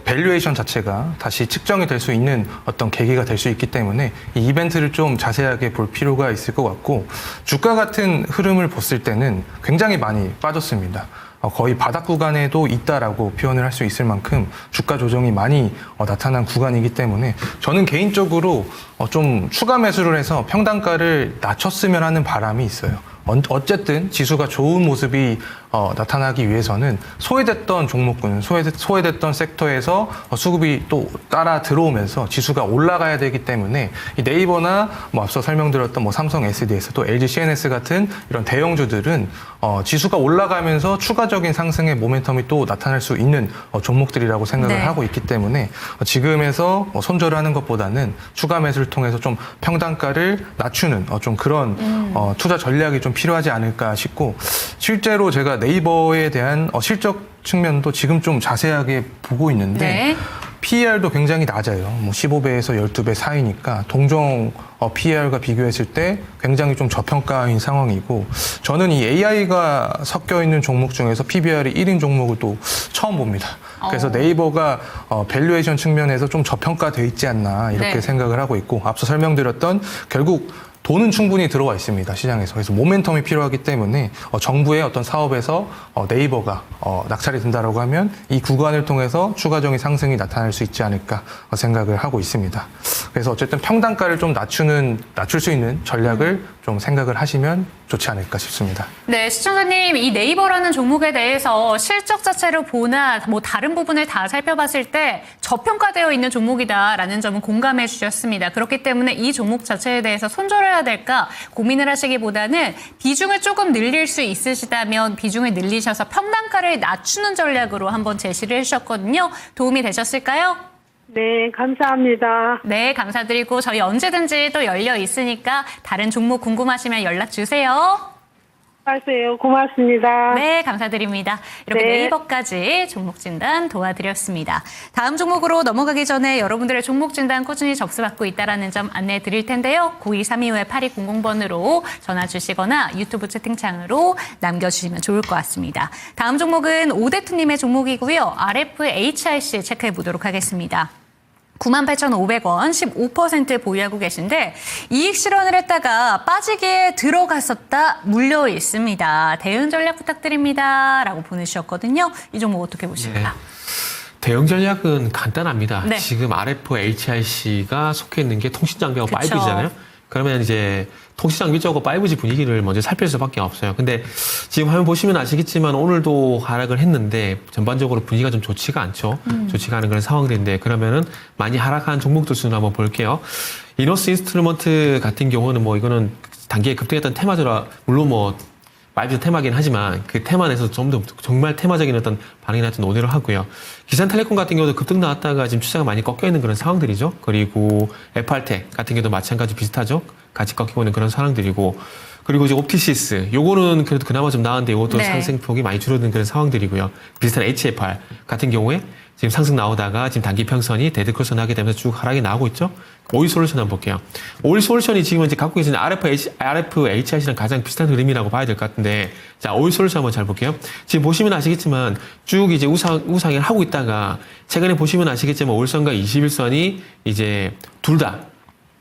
밸류에이션 자체가 다시 측정이 될 수 있는 어떤 계기가 될 수 있기 때문에 이 이벤트를 좀 자세하게 볼 필요가 있을 것 같고 주가 같은 흐름을 봤을 때는 굉장히 많이 빠졌습니다. 거의 바닥 구간에도 있다라고 표현을 할 수 있을 만큼 주가 조정이 많이 나타난 구간이기 때문에 저는 개인적으로 좀 추가 매수를 해서 평단가를 낮췄으면 하는 바람이 있어요. 어쨌든 지수가 좋은 모습이 나타나기 위해서는 소외됐던 종목군, 소외됐던 섹터에서 수급이 또 따라 들어오면서 지수가 올라가야 되기 때문에 이 네이버나 뭐 앞서 설명드렸던 뭐 삼성 SDS 또 LG CNS 같은 이런 대형주들은 지수가 올라가면서 추가적인 상승의 모멘텀이 또 나타날 수 있는 종목들이라고 생각을 네. 하고 있기 때문에 지금에서 손절하는 것보다는 추가 매수를 통해서 좀 평단가를 낮추는 좀 그런 투자 전략이 좀 필요하지 않을까 싶고 실제로 제가 네이버에 대한 실적 측면도 지금 좀 자세하게 보고 있는데 네. PER도 굉장히 낮아요. 뭐 15배에서 12배 사이니까 동종 PER과 비교했을 때 굉장히 좀 저평가인 상황이고 저는 이 AI가 섞여 있는 종목 중에서 PBR이 1인 종목을 또 처음 봅니다. 그래서 네이버가 밸류에이션 측면에서 좀 저평가돼 있지 않나 이렇게 네. 생각을 하고 있고 앞서 설명드렸던 결국 돈은 충분히 들어와 있습니다. 시장에서. 그래서 모멘텀이 필요하기 때문에 정부의 어떤 사업에서 네이버가 낙찰이 된다라고 하면 이 구간을 통해서 추가적인 상승이 나타날 수 있지 않을까 생각을 하고 있습니다. 그래서 어쨌든 평단가를 좀 낮출 수 있는 전략을 좀 생각을 하시면 좋지 않을까 싶습니다. 네, 시청자님, 이 네이버라는 종목에 대해서 실적 자체를 보나 뭐 다른 부분을 다 살펴봤을 때 저평가되어 있는 종목이다라는 점은 공감해 주셨습니다. 그렇기 때문에 이 종목 자체에 대해서 손절을 해야 될까 고민을 하시기보다는 비중을 조금 늘릴 수 있으시다면 비중을 늘리셔서 평단가를 낮추는 전략으로 한번 제시를 해주셨거든요. 도움이 되셨을까요? 네, 감사합니다. 네, 감사드리고 저희 언제든지 또 열려 있으니까 다른 종목 궁금하시면 연락 주세요. 하세요. 고맙습니다. 네, 감사드립니다. 이렇게 네. 네이버까지 종목 진단 도와드렸습니다. 다음 종목으로 넘어가기 전에 여러분들의 종목 진단 꾸준히 접수받고 있다는 점 안내해 드릴 텐데요. 0232-8200번으로 전화 주시거나 유튜브 채팅창으로 남겨주시면 좋을 것 같습니다. 다음 종목은 오대투님의 종목이고요. RFHIC 체크해 보도록 하겠습니다. 98,500원 15% 보유하고 계신데 이익 실현을 했다가 빠지기에 들어갔었다 물려 있습니다. 대응 전략 부탁드립니다. 라고 보내주셨거든요. 이 종목 어떻게 보십니까? 대응 전략은 간단합니다. 네. 지금 RFHIC가 속해 있는 게 통신장비하고 그쵸. 5G잖아요. 그러면 이제 통신장비 쪽하고 5G 분위기를 먼저 살필 수밖에 없어요. 근데 지금 화면 보시면 아시겠지만 오늘도 하락을 했는데 전반적으로 분위기가 좀 좋지가 않죠. 좋지가 않은 그런 상황들인데 그러면은 많이 하락한 종목들 수는 한번 볼게요. 이너스 인스트루먼트 같은 경우는 뭐 이거는 단기에 급등했던 테마주라 물론 뭐 5G 테마긴 하지만 그 테마 내에서 좀 더 정말 테마적인 어떤 반응이 나타난 오늘을 하고요. 기산텔레콤 같은 경우도 급등 나왔다가 지금 추세가 많이 꺾여 있는 그런 상황들이죠. 그리고 FR텍 같은 경우도 마찬가지 비슷하죠. 같이 꺾이고 있는 그런 상황들이고 그리고 이제 옵티시스 요거는 그래도 그나마 좀 나은데 이것도 네. 상승폭이 많이 줄어든 그런 상황들이고요. 비슷한 HFR 같은 경우에 지금 상승 나오다가 지금 단기 평선이 데드크로스 나게 되면서 쭉 하락이 나오고 있죠. 오일솔루션 한번 볼게요. 오일솔루션이 지금 이제 갖고 계시는 RFHIC랑 가장 비슷한 흐름이라고 봐야 될 것 같은데, 자, 오일솔루션 한번 잘 볼게요. 지금 보시면 아시겠지만 쭉 이제 우상을 하고 있다가 최근에 보시면 아시겠지만 오일선과 21선이 이제 둘 다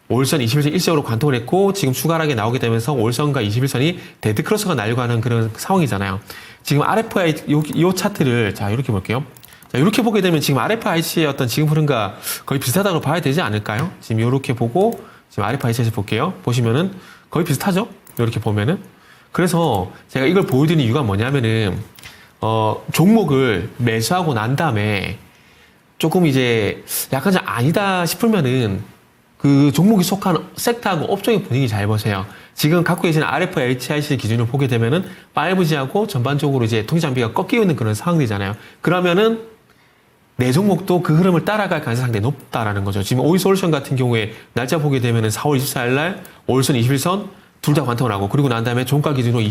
오일선 21선 일시적으로 관통을 했고 지금 추가하게 나오게 되면서 오일선과 21선이 데드크로스가 날고 하는 그런 상황이잖아요. 지금 RFI 요 차트를 자 이렇게 볼게요. 자, 이렇게 보게 되면 지금 RFIC의 어떤 지금 흐름과 거의 비슷하다고 봐야 되지 않을까요? 지금 이렇게 보고 지금 RFIC에서 볼게요. 보시면은 거의 비슷하죠? 이렇게 보면은. 그래서 제가 이걸 보여드리는 이유가 뭐냐면은 종목을 매수하고 난 다음에 조금 이제 약간 좀 아니다 싶으면은 그 종목이 속한 섹터하고 업종의 분위기 잘 보세요. 지금 갖고 계시는 RFHIC 기준을 보게 되면은 5G하고 전반적으로 이제 통신장비가 꺾이고 있는 그런 상황들이잖아요. 그러면은 내 종목도 그 흐름을 따라갈 가능성이 상당히 높다라는 거죠. 지금 오일솔루션 같은 경우에 날짜 보게 되면은 4월 24일 날 오일선 21선 둘 다 관통을 하고 그리고 난 다음에 종가 기준으로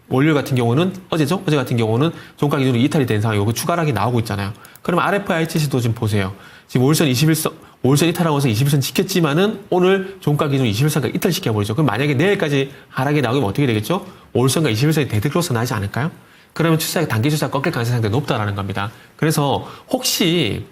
월요일 같은 경우는 어제죠? 어제 같은 경우는 종가 기준으로 이탈이 된 상황이고 추가락이 나오고 있잖아요. 그러면 RFIC도 좀 보세요. 지금 오일선 21선 오일선 이탈하고서 21선 지켰지만은 오늘 종가 기준 21선까지 이탈시켜버리죠. 그럼 만약에 내일까지 하락이 나오면 어떻게 되겠죠? 오일선과 21선이 데드크로스 나지 않을까요? 그러면 추세가 단기 추세가 꺾일 가능성이 상당히 높다라는 겁니다. 그래서 혹시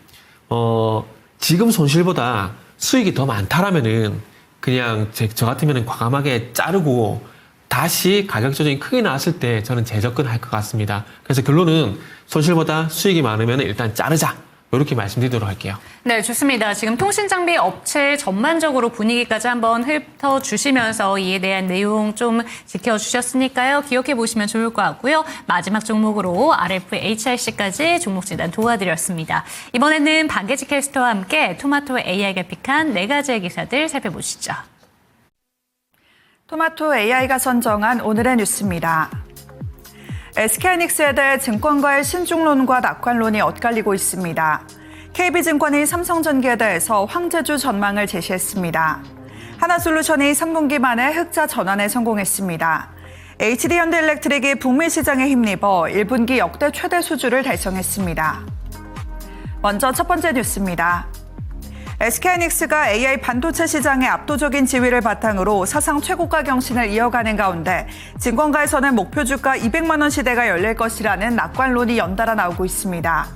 지금 손실보다 수익이 더 많다라면은 그냥 저 같으면은 과감하게 자르고 다시 가격 조정이 크게 나왔을 때 저는 재접근할 것 같습니다. 그래서 결론은 손실보다 수익이 많으면 일단 자르자. 이렇게 말씀드리도록 할게요. 네, 좋습니다. 지금 통신장비 업체 전반적으로 분위기까지 한번 훑어주시면서 이에 대한 내용 좀 지켜주셨으니까요. 기억해 보시면 좋을 것 같고요. 마지막 종목으로 RFHIC까지 종목 진단 도와드렸습니다. 이번에는 박예지 캐스터와 함께 토마토 AI가 픽한 4가지의 기사들 살펴보시죠. 토마토 AI가 선정한 오늘의 뉴스입니다. SK하이닉스에 대해 증권가의 신중론과 낙관론이 엇갈리고 있습니다. KB증권이 삼성전기에 대해서 황제주 전망을 제시했습니다. 하나솔루션이 3분기 만에 흑자 전환에 성공했습니다. HD현대일렉트릭이 북미 시장에 힘입어 1분기 역대 최대 수주를 달성했습니다. 먼저 첫 번째 뉴스입니다. SK하이닉스가 AI 반도체 시장의 압도적인 지위를 바탕으로 사상 최고가 경신을 이어가는 가운데 증권가에서는 목표 주가 200만 원 시대가 열릴 것이라는 낙관론이 연달아 나오고 있습니다.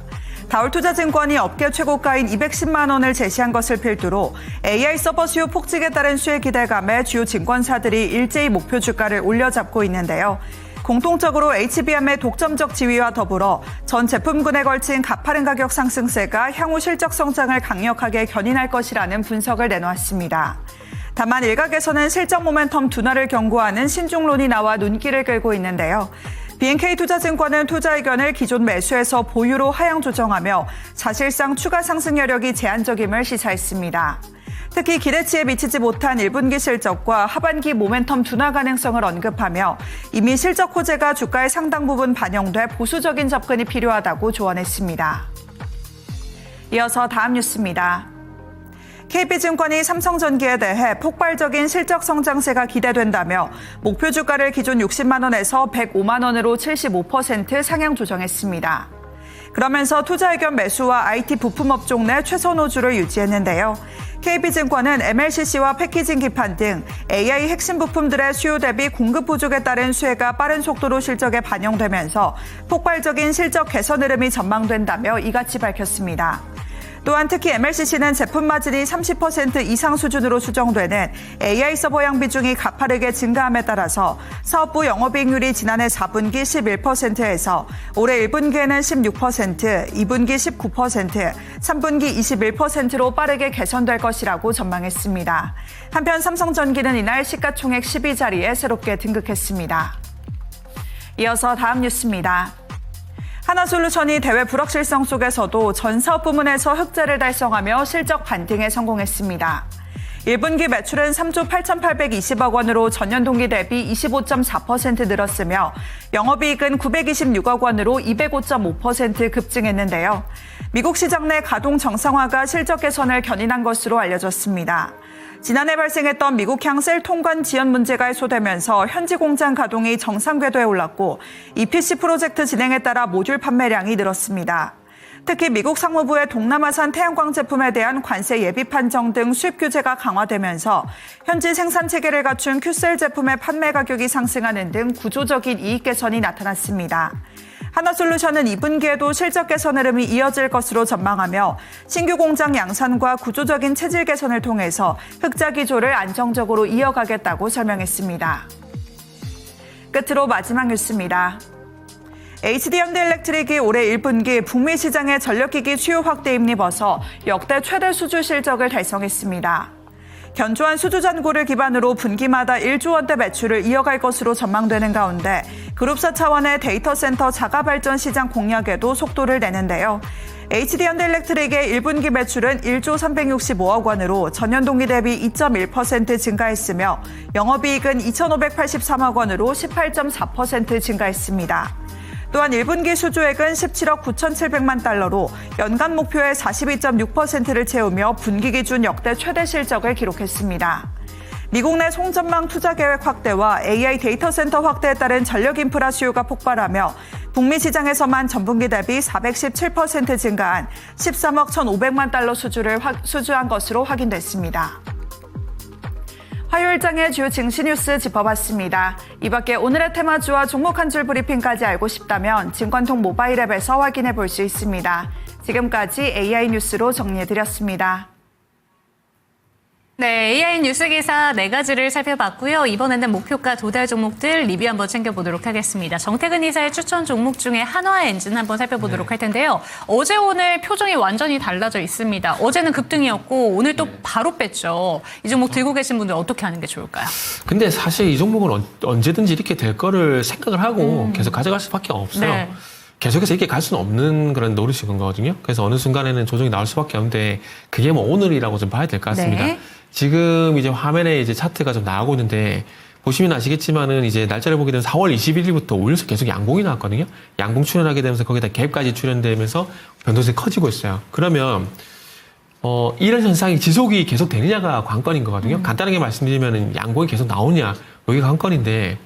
다올투자증권이 업계 최고가인 210만 원을 제시한 것을 필두로 AI 서버 수요 폭증에 따른 수혜 기대감에 주요 증권사들이 일제히 목표 주가를 올려잡고 있는데요. 공통적으로 HBM의 독점적 지위와 더불어 전 제품군에 걸친 가파른 가격 상승세가 향후 실적 성장을 강력하게 견인할 것이라는 분석을 내놓았습니다. 다만 일각에서는 실적 모멘텀 둔화를 경고하는 신중론이 나와 눈길을 끌고 있는데요. BNK투자증권은 투자 의견을 기존 매수에서 보유로 하향 조정하며 사실상 추가 상승 여력이 제한적임을 시사했습니다. 특히 기대치에 미치지 못한 1분기 실적과 하반기 모멘텀 둔화 가능성을 언급하며 이미 실적 호재가 주가의 상당 부분 반영돼 보수적인 접근이 필요하다고 조언했습니다. 이어서 다음 뉴스입니다. KB증권이 삼성전기에 대해 폭발적인 실적 성장세가 기대된다며 목표 주가를 기존 60만 원에서 105만 원으로 75% 상향 조정했습니다. 그러면서 투자 의견 매수와 IT 부품 업종 내 최선 호주를 유지했는데요. KB증권은 MLCC와 패키징 기판 등 AI 핵심 부품들의 수요 대비 공급 부족에 따른 수혜가 빠른 속도로 실적에 반영되면서 폭발적인 실적 개선 흐름이 전망된다며 이같이 밝혔습니다. 또한 특히 MLCC는 제품 마진이 30% 이상 수준으로 수정되는 AI 서버형 비중이 가파르게 증가함에 따라서 사업부 영업이익률이 지난해 4분기 11%에서 올해 1분기에는 16%, 2분기 19%, 3분기 21%로 빠르게 개선될 것이라고 전망했습니다. 한편 삼성전기는 이날 시가총액 12자리에 새롭게 등극했습니다. 이어서 다음 뉴스입니다. 하나솔루션이 대외 불확실성 속에서도 전 사업 부문에서 흑자를 달성하며 실적 반등에 성공했습니다. 1분기 매출은 3조 8,820억 원으로 전년 동기 대비 25.4% 늘었으며 영업이익은 926억 원으로 205.5% 급증했는데요. 미국 시장 내 가동 정상화가 실적 개선을 견인한 것으로 알려졌습니다. 지난해 발생했던 미국향 셀 통관 지연 문제가 해소되면서 현지 공장 가동이 정상 궤도에 올랐고 EPC 프로젝트 진행에 따라 모듈 판매량이 늘었습니다. 특히 미국 상무부의 동남아산 태양광 제품에 대한 관세 예비 판정 등 수입 규제가 강화되면서 현지 생산 체계를 갖춘 큐셀 제품의 판매 가격이 상승하는 등 구조적인 이익 개선이 나타났습니다. 하나솔루션은 2분기에도 실적 개선 흐름이 이어질 것으로 전망하며 신규 공장 양산과 구조적인 체질 개선을 통해서 흑자 기조를 안정적으로 이어가겠다고 설명했습니다. 끝으로 마지막 뉴스입니다. HD현대일렉트릭이 올해 1분기 북미 시장의 전력기기 수요 확대에 힘입어서 역대 최대 수주 실적을 달성했습니다. 견조한 수주 잔고를 기반으로 분기마다 1조 원대 매출을 이어갈 것으로 전망되는 가운데 그룹사 차원의 데이터 센터 자가 발전 시장 공략에도 속도를 내는데요. HD현대일렉트릭의 1분기 매출은 1조 365억 원으로 전년 동기 대비 2.1% 증가했으며 영업이익은 2,583억 원으로 18.4% 증가했습니다. 또한 1분기 수주액은 17억 9,700만 달러로 연간 목표의 42.6%를 채우며 분기 기준 역대 최대 실적을 기록했습니다. 미국 내 송전망 투자 계획 확대와 AI 데이터 센터 확대에 따른 전력 인프라 수요가 폭발하며 북미 시장에서만 전분기 대비 417% 증가한 13억 1,500만 달러 수주한 것으로 확인됐습니다. 화요일장의 주요 증시 뉴스 짚어봤습니다. 이 밖에 오늘의 테마주와 종목 한 줄 브리핑까지 알고 싶다면 증권통 모바일 앱에서 확인해 볼 수 있습니다. 지금까지 AI 뉴스로 정리해드렸습니다. 네, AI 뉴스 기사 4가지를 살펴봤고요. 이번에는 목표가 도달 종목들 리뷰 한번 챙겨보도록 하겠습니다. 정태근 이사의 추천 종목 중에 한화엔진 한번 살펴보도록 할 텐데요. 어제 오늘 표정이 완전히 달라져 있습니다. 어제는 급등이었고 오늘 또 바로 뺐죠. 이 종목 들고 계신 분들 어떻게 하는 게 좋을까요? 근데 사실 이 종목은 언제든지 이렇게 될 거를 생각을 하고 계속 가져갈 수밖에 없어요. 네. 계속해서 이렇게 갈 수는 없는 그런 노릇인 거거든요. 그래서 어느 순간에는 조정이 나올 수밖에 없는데 그게 뭐 오늘이라고 좀 봐야 될 것 같습니다. 네. 지금 이제 화면에 이제 차트가 좀 나오고 있는데 보시면 아시겠지만은 이제 날짜를 보게 되면 4월 21일부터 5일씩 계속 양봉이 나왔거든요. 양봉 출현하게 되면서 거기다 갭까지 출현되면서 변동성이 커지고 있어요. 그러면 이런 현상이 지속이 계속 되느냐가 관건인 거거든요. 간단하게 말씀드리면은 양봉이 계속 나오냐 여기가 관건인데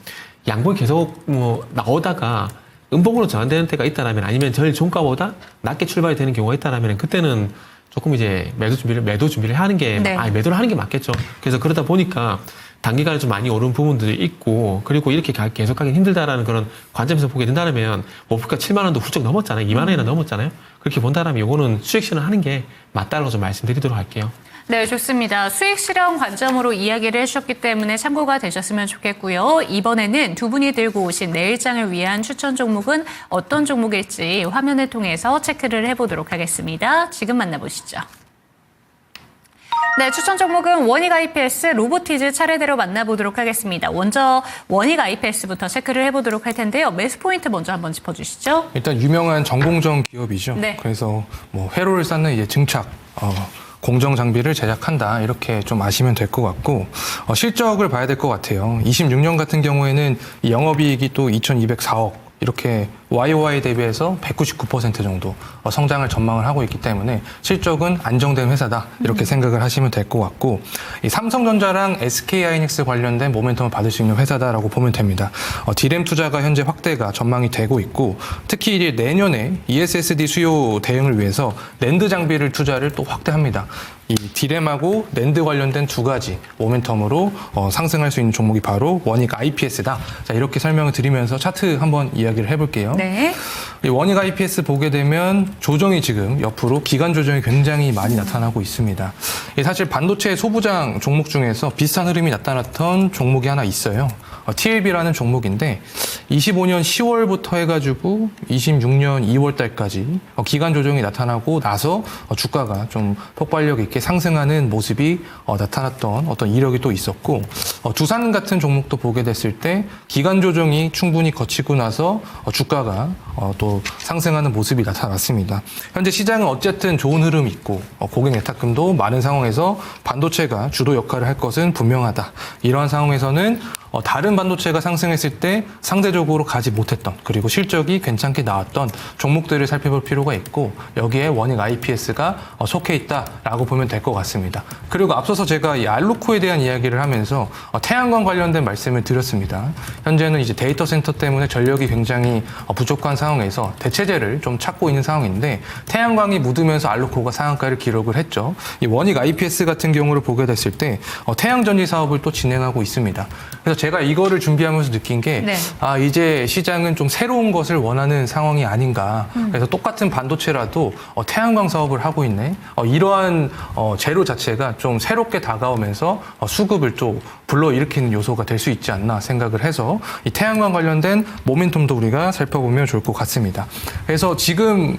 양봉이 계속 나오다가 음봉으로 전환되는 때가 있다라면 아니면 전 종가보다 낮게 출발이 되는 경우가 있다라면 그때는 조금 이제 매도 준비를 하는 게, 네. 매도를 하는 게 맞겠죠. 그래서 그러다 보니까 단기간에 좀 많이 오른 부분들이 있고, 그리고 이렇게 계속하기 힘들다라는 그런 관점에서 보게 된다면, 목표가 7만 원도 훌쩍 넘었잖아요. 2만 원이나 넘었잖아요. 그렇게 본다면 이거는 수익 실현하는 게 맞다라고 좀 말씀드리도록 할게요. 네, 좋습니다. 수익 실현 관점으로 이야기를 해주셨기 때문에 참고가 되셨으면 좋겠고요. 이번에는 두 분이 들고 오신 내일장을 위한 추천 종목은 어떤 종목일지 화면을 통해서 체크를 해보도록 하겠습니다. 지금 만나보시죠. 네, 추천 종목은 원익 IPS, 로보티즈 차례대로 만나보도록 하겠습니다. 먼저 원익 IPS부터 체크를 해보도록 할 텐데요. 매수 포인트 먼저 한번 짚어주시죠. 일단 유명한 전공정 기업이죠. 네. 그래서 뭐 회로를 쌓는 이제 증착, 공정 장비를 제작한다 이렇게 좀 아시면 될 것 같고 실적을 봐야 될 것 같아요. 26년 같은 경우에는 이 영업이익이 또 2,204억 이렇게 YOY 대비해서 199% 정도 성장을 전망을 하고 있기 때문에 실적은 안정된 회사다 이렇게 생각을 하시면 될 것 같고 이 삼성전자랑 SK하이닉스 관련된 모멘텀을 받을 수 있는 회사다라고 보면 됩니다. 디램 투자가 현재 확대가 전망이 되고 있고 특히 이제 내년에 ESSD 수요 대응을 위해서 낸드 장비를 투자를 또 확대합니다. 이 디램하고 낸드 관련된 두 가지 모멘텀으로 상승할 수 있는 종목이 바로 원익 IPS다. 자, 이렇게 설명을 드리면서 차트 한번 이야기를 해볼게요. 네. 이 원익 IPS 보게 되면 조정이 지금 옆으로 기간 조정이 굉장히 많이 나타나고 있습니다. 사실 반도체 소부장 종목 중에서 비슷한 흐름이 나타났던 종목이 하나 있어요. TLB라는 종목인데 25년 10월부터 해가지고 26년 2월 달까지 기간 조정이 나타나고 나서 주가가 좀 폭발력 있게 상승하는 모습이 나타났던 어떤 이력이 또 있었고 두산 같은 종목도 보게 됐을 때 기간 조정이 충분히 거치고 나서 주가가 또 상승하는 모습이 나타났습니다. 현재 시장은 어쨌든 좋은 흐름이 있고 고객 예탁금도 많은 상황에서 반도체가 주도 역할을 할 것은 분명하다. 이러한 상황에서는 다른 반도체가 상승했을 때 상대적으로 가지 못했던 그리고 실적이 괜찮게 나왔던 종목들을 살펴볼 필요가 있고 여기에 원익 IPS가 속해 있다라고 보면 될 것 같습니다. 그리고 앞서서 제가 이 알루코에 대한 이야기를 하면서 태양광 관련된 말씀을 드렸습니다. 현재는 이제 데이터 센터 때문에 전력이 굉장히 부족한 상황에서 대체제를 좀 찾고 있는 상황인데 태양광이 묻으면서 알루코가 상한가를 기록을 했죠. 이 원익 IPS 같은 경우를 보게 됐을 때 태양전지 사업을 또 진행하고 있습니다. 그래서 제가 이거를 준비하면서 느낀 게 네. 이제 시장은 좀 새로운 것을 원하는 상황이 아닌가. 그래서 똑같은 반도체라도 태양광 사업을 하고 있네. 이러한 재료 자체가 좀 새롭게 다가오면서 수급을 좀 불러일으키는 요소가 될 수 있지 않나 생각을 해서 이 태양광 관련된 모멘텀도 우리가 살펴보면 좋을 것 같습니다. 그래서 지금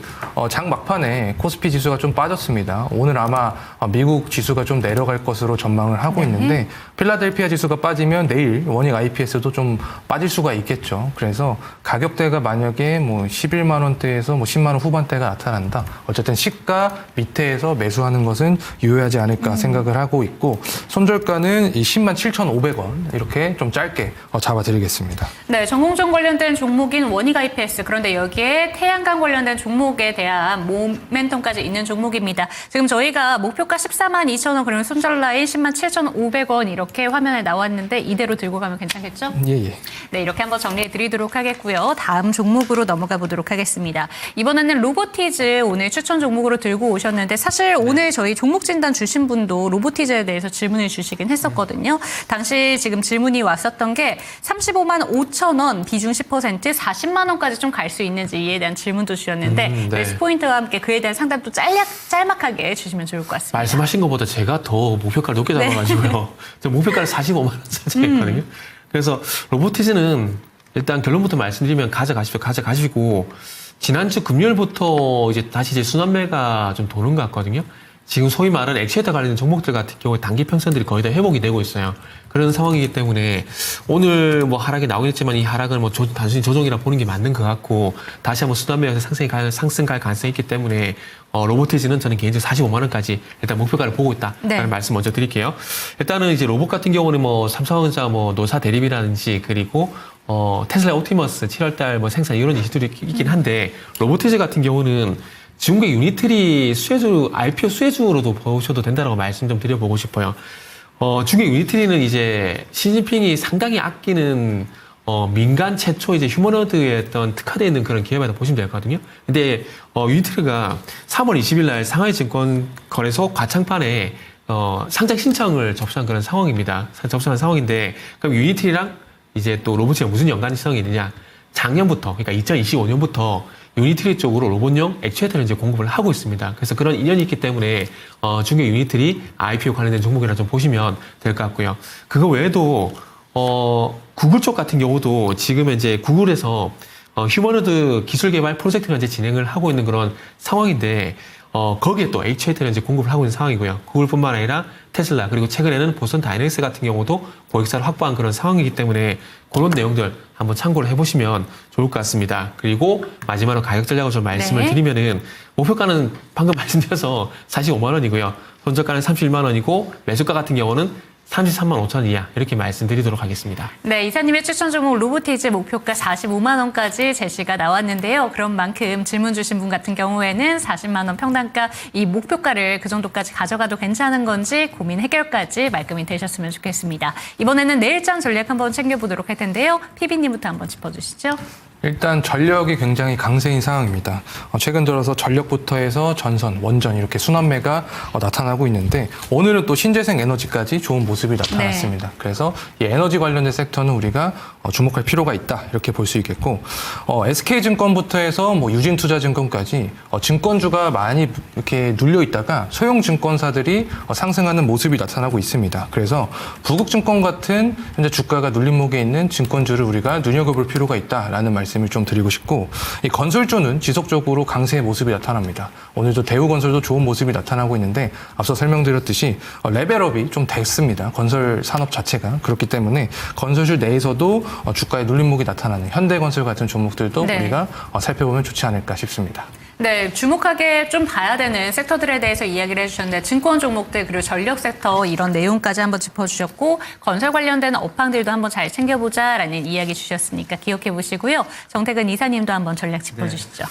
장 막판에 코스피 지수가 좀 빠졌습니다. 오늘 아마 미국 지수가 좀 내려갈 것으로 전망을 하고 있는데 필라델피아 지수가 빠지면 내일 원익 IPS도 좀 빠질 수가 있겠죠. 그래서 가격대가 만약에 뭐 11만 원대에서 뭐 10만 원 후반대가 나타난다. 어쨌든 시가 밑에에서 매수하는 것은 유효하지 않을까 생각을 하고 있고 손절가는 이 10만 7,500원 이렇게 좀 짧게 잡아드리겠습니다. 네, 전공정 관련된 종목인 원익 IPS 그런데 여기에 태양광 관련된 종목에 대한 모멘텀까지 있는 종목입니다. 지금 저희가 목표가 14만 2천 원 그러면 손절 라인 10만 7,500원 이렇게 화면에 나왔는데 이대로 들고 가면 괜찮겠죠? 예. 네, 이렇게 한번 정리해 드리도록 하겠고요. 다음 종목으로 넘어가 보도록 하겠습니다. 이번에는 로보티즈 오늘 추천 종목으로 들고 오셨는데 사실 오늘 저희 종목 진단 주신 분도 로보티즈에 대해서 질문을 주시긴 했었거든요. 당시 지금 질문이 왔었던 게 35만 5천 원 비중 10% 40만 원까지 좀 갈 수 있는지 이에 대한 질문도 주셨는데 네. 매수 포인트와 함께 그에 대한 상담도 짤막하게 주시면 좋을 것 같습니다. 말씀하신 것보다 제가 더 목표가를 높게 잡아가지고요. 저 목표가를 45만 원 설정했거든요. 그래서 로보티즈는 일단 결론부터 말씀드리면 가져가시고 지난주 금요일부터 이제 다시 이제 순환매가 좀 도는 것 같거든요. 지금 소위 말하는 액추에이터 관련된 종목들 같은 경우에 단기 평선들이 거의 다 회복이 되고 있어요. 그런 상황이기 때문에 오늘 뭐 하락이 나오겠지만 이 하락은 뭐 단순히 조정이라 보는 게 맞는 것 같고 다시 한번 수단매에서 상승 갈 가능성이 있기 때문에 로보티즈는 저는 개인적으로 45만 원까지 일단 목표가를 보고 있다라는 네. 말씀 먼저 드릴게요. 일단은 이제 로봇 같은 경우는 뭐 삼성전자 뭐 노사 대립이라든지 그리고 테슬라 옵티머스 7월달 뭐 생산 이런 이슈들이 있긴 한데 로보티즈 같은 경우는 중국 유니트리 수혜주, IPO 수혜주로도 보셔도 된다라고 말씀 좀 드려보고 싶어요. 중국 유니트리는 이제 시진핑이 상당히 아끼는 민간 최초 이제 휴머노드에 어떤 특화되어 있는 그런 기업이라고 보시면 되거든요. 근데 유니트리가 3월 20일 날 상하이 증권 거래소 과창판에 상장 신청을 접수한 그런 상황입니다. 접수한 상황인데 그럼 유니트리랑 이제 또 로봇이 무슨 연관성이 있느냐? 작년부터 그러니까 2025년부터 유니트리 쪽으로 로봇용 액추에이터를 이제 공급을 하고 있습니다. 그래서 그런 인연이 있기 때문에 중계 유니트리 IPO 관련된 종목이라 좀 보시면 될 것 같고요. 그거 외에도 구글 쪽 같은 경우도 지금 이제 구글에서 휴머노드 기술 개발 프로젝트를 이제 진행을 하고 있는 그런 상황인데 거기에 또 H8를 이제 공급을 하고 있는 상황이고요. 구글뿐만 아니라 테슬라 그리고 최근에는 보선 다이내믹스 같은 경우도 고객사를 확보한 그런 상황이기 때문에 그런 내용들 한번 참고를 해보시면 좋을 것 같습니다. 그리고 마지막으로 가격 전략을 좀 말씀을 네. 드리면은 목표가는 방금 말씀드려서 45만 원이고요. 손절가는 31만 원이고 매수가 같은 경우는 33만 5천 원 이하 이렇게 말씀드리도록 하겠습니다. 네, 이사님의 추천 종목 로보티즈 목표가 45만 원까지 제시가 나왔는데요. 그런 만큼 질문 주신 분 같은 경우에는 40만 원 평단가 이 목표가를 그 정도까지 가져가도 괜찮은 건지 고민 해결까지 말끔히 되셨으면 좋겠습니다. 이번에는 내일장 전략 한번 챙겨보도록 할 텐데요. PB님부터 한번 짚어주시죠. 일단 전력이 굉장히 강세인 상황입니다. 최근 들어서 전력부터 해서 전선, 원전 이렇게 순환매가 나타나고 있는데 오늘은 또 신재생 에너지까지 좋은 모습이 나타났습니다. 그래서 이 에너지 관련된 섹터는 우리가 주목할 필요가 있다 이렇게 볼 수 있겠고 SK증권부터 해서 뭐 유진투자증권까지 증권주가 많이 이렇게 눌려 있다가 소형 증권사들이 상승하는 모습이 나타나고 있습니다. 그래서 부국증권 같은 현재 주가가 눌림목에 있는 증권주를 우리가 눈여겨볼 필요가 있다라는 말씀을 좀 드리고 싶고 이 건설주는 지속적으로 강세의 모습이 나타납니다. 오늘도 대우건설도 좋은 모습이 나타나고 있는데 앞서 설명드렸듯이 레벨업이 좀 됐습니다. 건설 산업 자체가 그렇기 때문에 건설주 내에서도 주가의 눌림목이 나타나는 현대건설 같은 종목들도 네. 우리가 살펴보면 좋지 않을까 싶습니다. 네, 주목하게 좀 봐야 되는 섹터들에 대해서 이야기를 해주셨는데 증권 종목들 그리고 전력 섹터 이런 내용까지 한번 짚어주셨고 건설 관련된 업황들도 한번 잘 챙겨보자라는 이야기 주셨으니까 기억해 보시고요. 정태근 이사님도 한번 전략 짚어주시죠.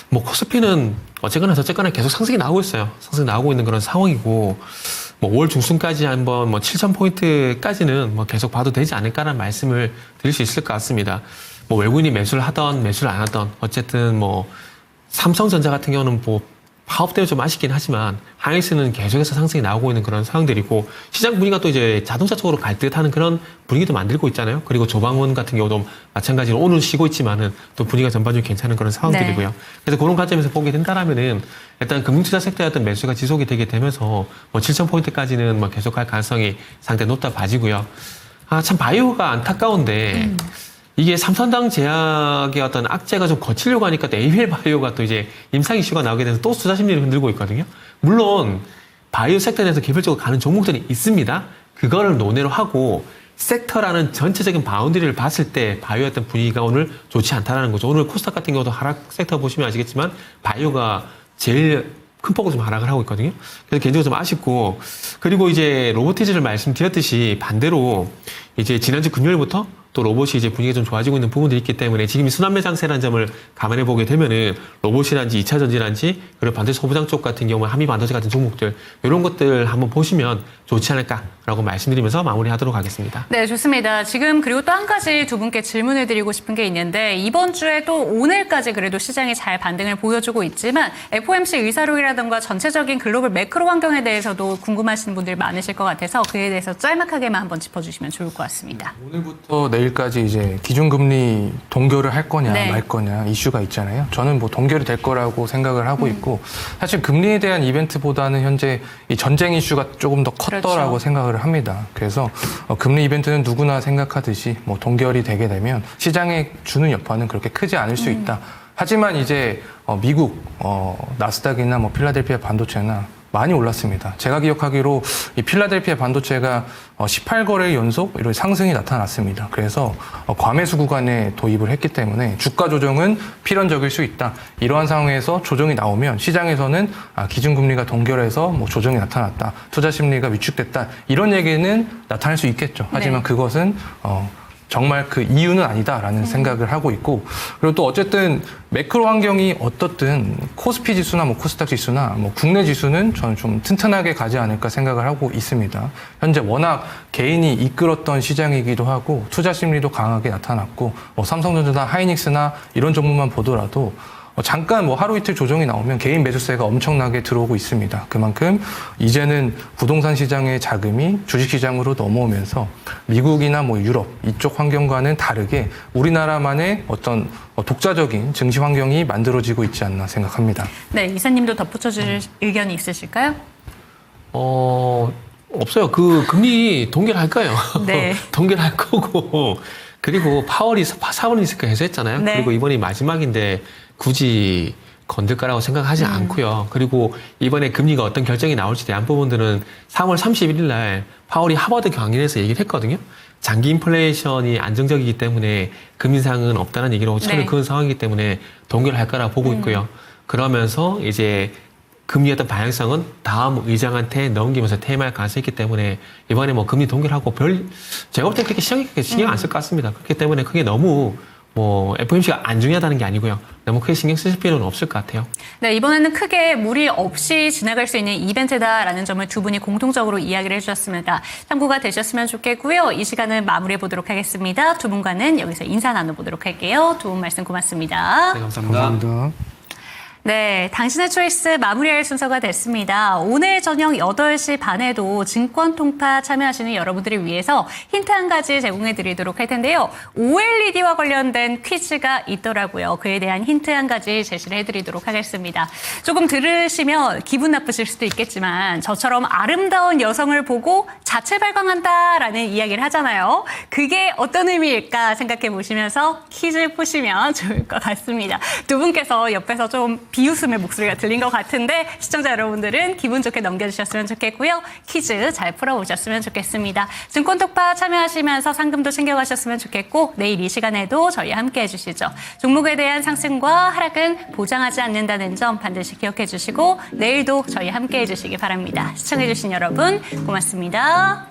뭐 코스피는 어쨌거나 저쨌거나 계속 상승이 나오고 있어요. 상승이 나오고 있는 그런 상황이고 뭐 5월 중순까지 한번 뭐 7,000포인트까지는 뭐 계속 봐도 되지 않을까라는 말씀을 드릴 수 있을 것 같습니다. 뭐 외국인이 매수를 하던 매수를 안 하던 어쨌든 뭐 삼성전자 같은 경우는 뭐 파업 때문에 좀 아쉽긴 하지만 하이닉스는 계속해서 상승이 나오고 있는 그런 상황들이고 시장 분위기가 또 이제 자동차 쪽으로 갈 듯하는 그런 분위기도 만들고 있잖아요. 그리고 조방원 같은 경우도 마찬가지로 오늘 쉬고 있지만은 또 분위기가 전반적으로 괜찮은 그런 상황들이고요. 네. 그래서 그런 관점에서 보게 된다라면은 일단 금융투자 섹터의 어떤 매수가 지속이 되게 되면서 뭐 7,000포인트까지는 뭐 계속할 가능성이 상당히 높다 봐지고요. 참 바이오가 안타까운데 이게 삼선당 제약의 어떤 악재가 좀 거치려고 하니까 또 에이웰 바이오가 또 이제 임상 이슈가 나오게 돼서 또 투자 심리를 흔들고 있거든요. 물론 바이오 섹터에 대해서 개별적으로 가는 종목들이 있습니다. 그거를 논외로 하고 섹터라는 전체적인 바운드리를 봤을 때 바이오 어떤 분위기가 오늘 좋지 않다라는 거죠. 오늘 코스닥 같은 경우도 하락 섹터 보시면 아시겠지만 바이오가 제일 큰 폭으로 좀 하락을 하고 있거든요. 그래서 개인적으로 좀 아쉽고 그리고 이제 로보티즈를 말씀드렸듯이 반대로 이제 지난주 금요일부터 또 로봇이 이제 분위기가 좀 좋아지고 있는 부분들이 있기 때문에 지금 이 순환매 장세라는 점을 감안해 보게 되면은 로봇이란지 2차 전지란지 그리고 반도체 소부장 쪽 같은 경우에 한미 반도체 같은 종목들 이런 것들 한번 보시면 좋지 않을까라고 말씀드리면서 마무리하도록 하겠습니다. 네, 좋습니다. 지금 그리고 또 한 가지 두 분께 질문을 드리고 싶은 게 있는데 이번 주에 또 오늘까지 그래도 시장이 잘 반등을 보여주고 있지만 FOMC 의사록이라든가 전체적인 글로벌 매크로 환경에 대해서도 궁금하신 분들 많으실 것 같아서 그에 대해서 짤막하게만 한번 짚어주시면 좋을 것 같습니다. 오늘부터 내일까지 이제 기준금리 동결을 할 거냐 네. 말 거냐 이슈가 있잖아요. 저는 뭐 동결이 될 거라고 생각을 하고 있고 사실 금리에 대한 이벤트보다는 현재 이 전쟁 이슈가 조금 더 컸더라고 그렇죠. 생각을 합니다. 그래서 금리 이벤트는 누구나 생각하듯이 뭐 동결이 되게 되면 시장에 주는 여파는 그렇게 크지 않을 수 있다. 하지만 이제 미국 나스닥이나 뭐 필라델피아 반도체나 많이 올랐습니다. 제가 기억하기로 이 필라델피아 반도체가 18거래 연속 이런 상승이 나타났습니다. 그래서 과매수 구간에 도입을 했기 때문에 주가 조정은 필연적일 수 있다. 이러한 상황에서 조정이 나오면 시장에서는 기준금리가 동결해서 뭐 조정이 나타났다. 투자 심리가 위축됐다. 이런 얘기는 나타날 수 있겠죠. 하지만 네. 그것은 정말 그 이유는 아니다라는 생각을 하고 있고 그리고 또 어쨌든 매크로 환경이 어떻든 코스피 지수나 뭐 코스닥 지수나 뭐 국내 지수는 저는 좀 튼튼하게 가지 않을까 생각을 하고 있습니다. 현재 워낙 개인이 이끌었던 시장이기도 하고 투자 심리도 강하게 나타났고 뭐 삼성전자나 하이닉스나 이런 종목만 보더라도 잠깐 뭐 하루 이틀 조정이 나오면 개인 매수세가 엄청나게 들어오고 있습니다. 그만큼 이제는 부동산 시장의 자금이 주식시장으로 넘어오면서 미국이나 뭐 유럽 이쪽 환경과는 다르게 우리나라만의 어떤 독자적인 증시 환경이 만들어지고 있지 않나 생각합니다. 네, 이사님도 덧붙여줄 의견이 있으실까요? 없어요. 그 금리 동결할 거예요. 네. 동결할 거고. 그리고 파월이 4월 있을까 해서 했잖아요. 네. 그리고 이번이 마지막인데 굳이 건들 거라고 생각하지 않고요. 그리고 이번에 금리가 어떤 결정이 나올지 대한 부분들은 3월 31일 날 파월이 하버드 강연에서 얘기를 했거든요. 장기 인플레이션이 안정적이기 때문에 금리 인상은 없다는 얘기로 네. 철을 그은 상황이기 때문에 동결할 거라고 보고 있고요. 그러면서 이제 금리 어떤 방향성은 다음 의장한테 넘기면서 퇴임할 가능성이 있기 때문에 이번에 뭐 금리 동결하고 제가 볼 때 그렇게 신경 안 쓸 것 같습니다. 그렇기 때문에 그게 너무 뭐 FOMC가 안 중요하다는 게 아니고요. 너무 크게 신경 쓰실 필요는 없을 것 같아요. 네, 이번에는 크게 무리 없이 지나갈 수 있는 이벤트다라는 점을 두 분이 공통적으로 이야기를 해주셨습니다. 참고가 되셨으면 좋겠고요. 이 시간은 마무리해 보도록 하겠습니다. 두 분과는 여기서 인사 나눠보도록 할게요. 두 분 말씀 고맙습니다. 네, 감사합니다. 감사합니다. 네, 당신의 초이스 마무리할 순서가 됐습니다. 오늘 저녁 8시 반에도 증권 통파 참여하시는 여러분들을 위해서 힌트 한 가지 제공해 드리도록 할 텐데요. OLED와 관련된 퀴즈가 있더라고요. 그에 대한 힌트 한 가지 제시를 해드리도록 하겠습니다. 조금 들으시면 기분 나쁘실 수도 있겠지만 저처럼 아름다운 여성을 보고 자체 발광한다라는 이야기를 하잖아요. 그게 어떤 의미일까 생각해 보시면서 퀴즈 푸시면 좋을 것 같습니다. 두 분께서 옆에서 좀 비웃음의 목소리가 들린 것 같은데 시청자 여러분들은 기분 좋게 넘겨주셨으면 좋겠고요. 퀴즈 잘 풀어보셨으면 좋겠습니다. 증권톡파 참여하시면서 상금도 챙겨가셨으면 좋겠고 내일 이 시간에도 저희와 함께 해주시죠. 종목에 대한 상승과 하락은 보장하지 않는다는 점 반드시 기억해 주시고 내일도 저희와 함께 해주시기 바랍니다. 시청해주신 여러분 고맙습니다.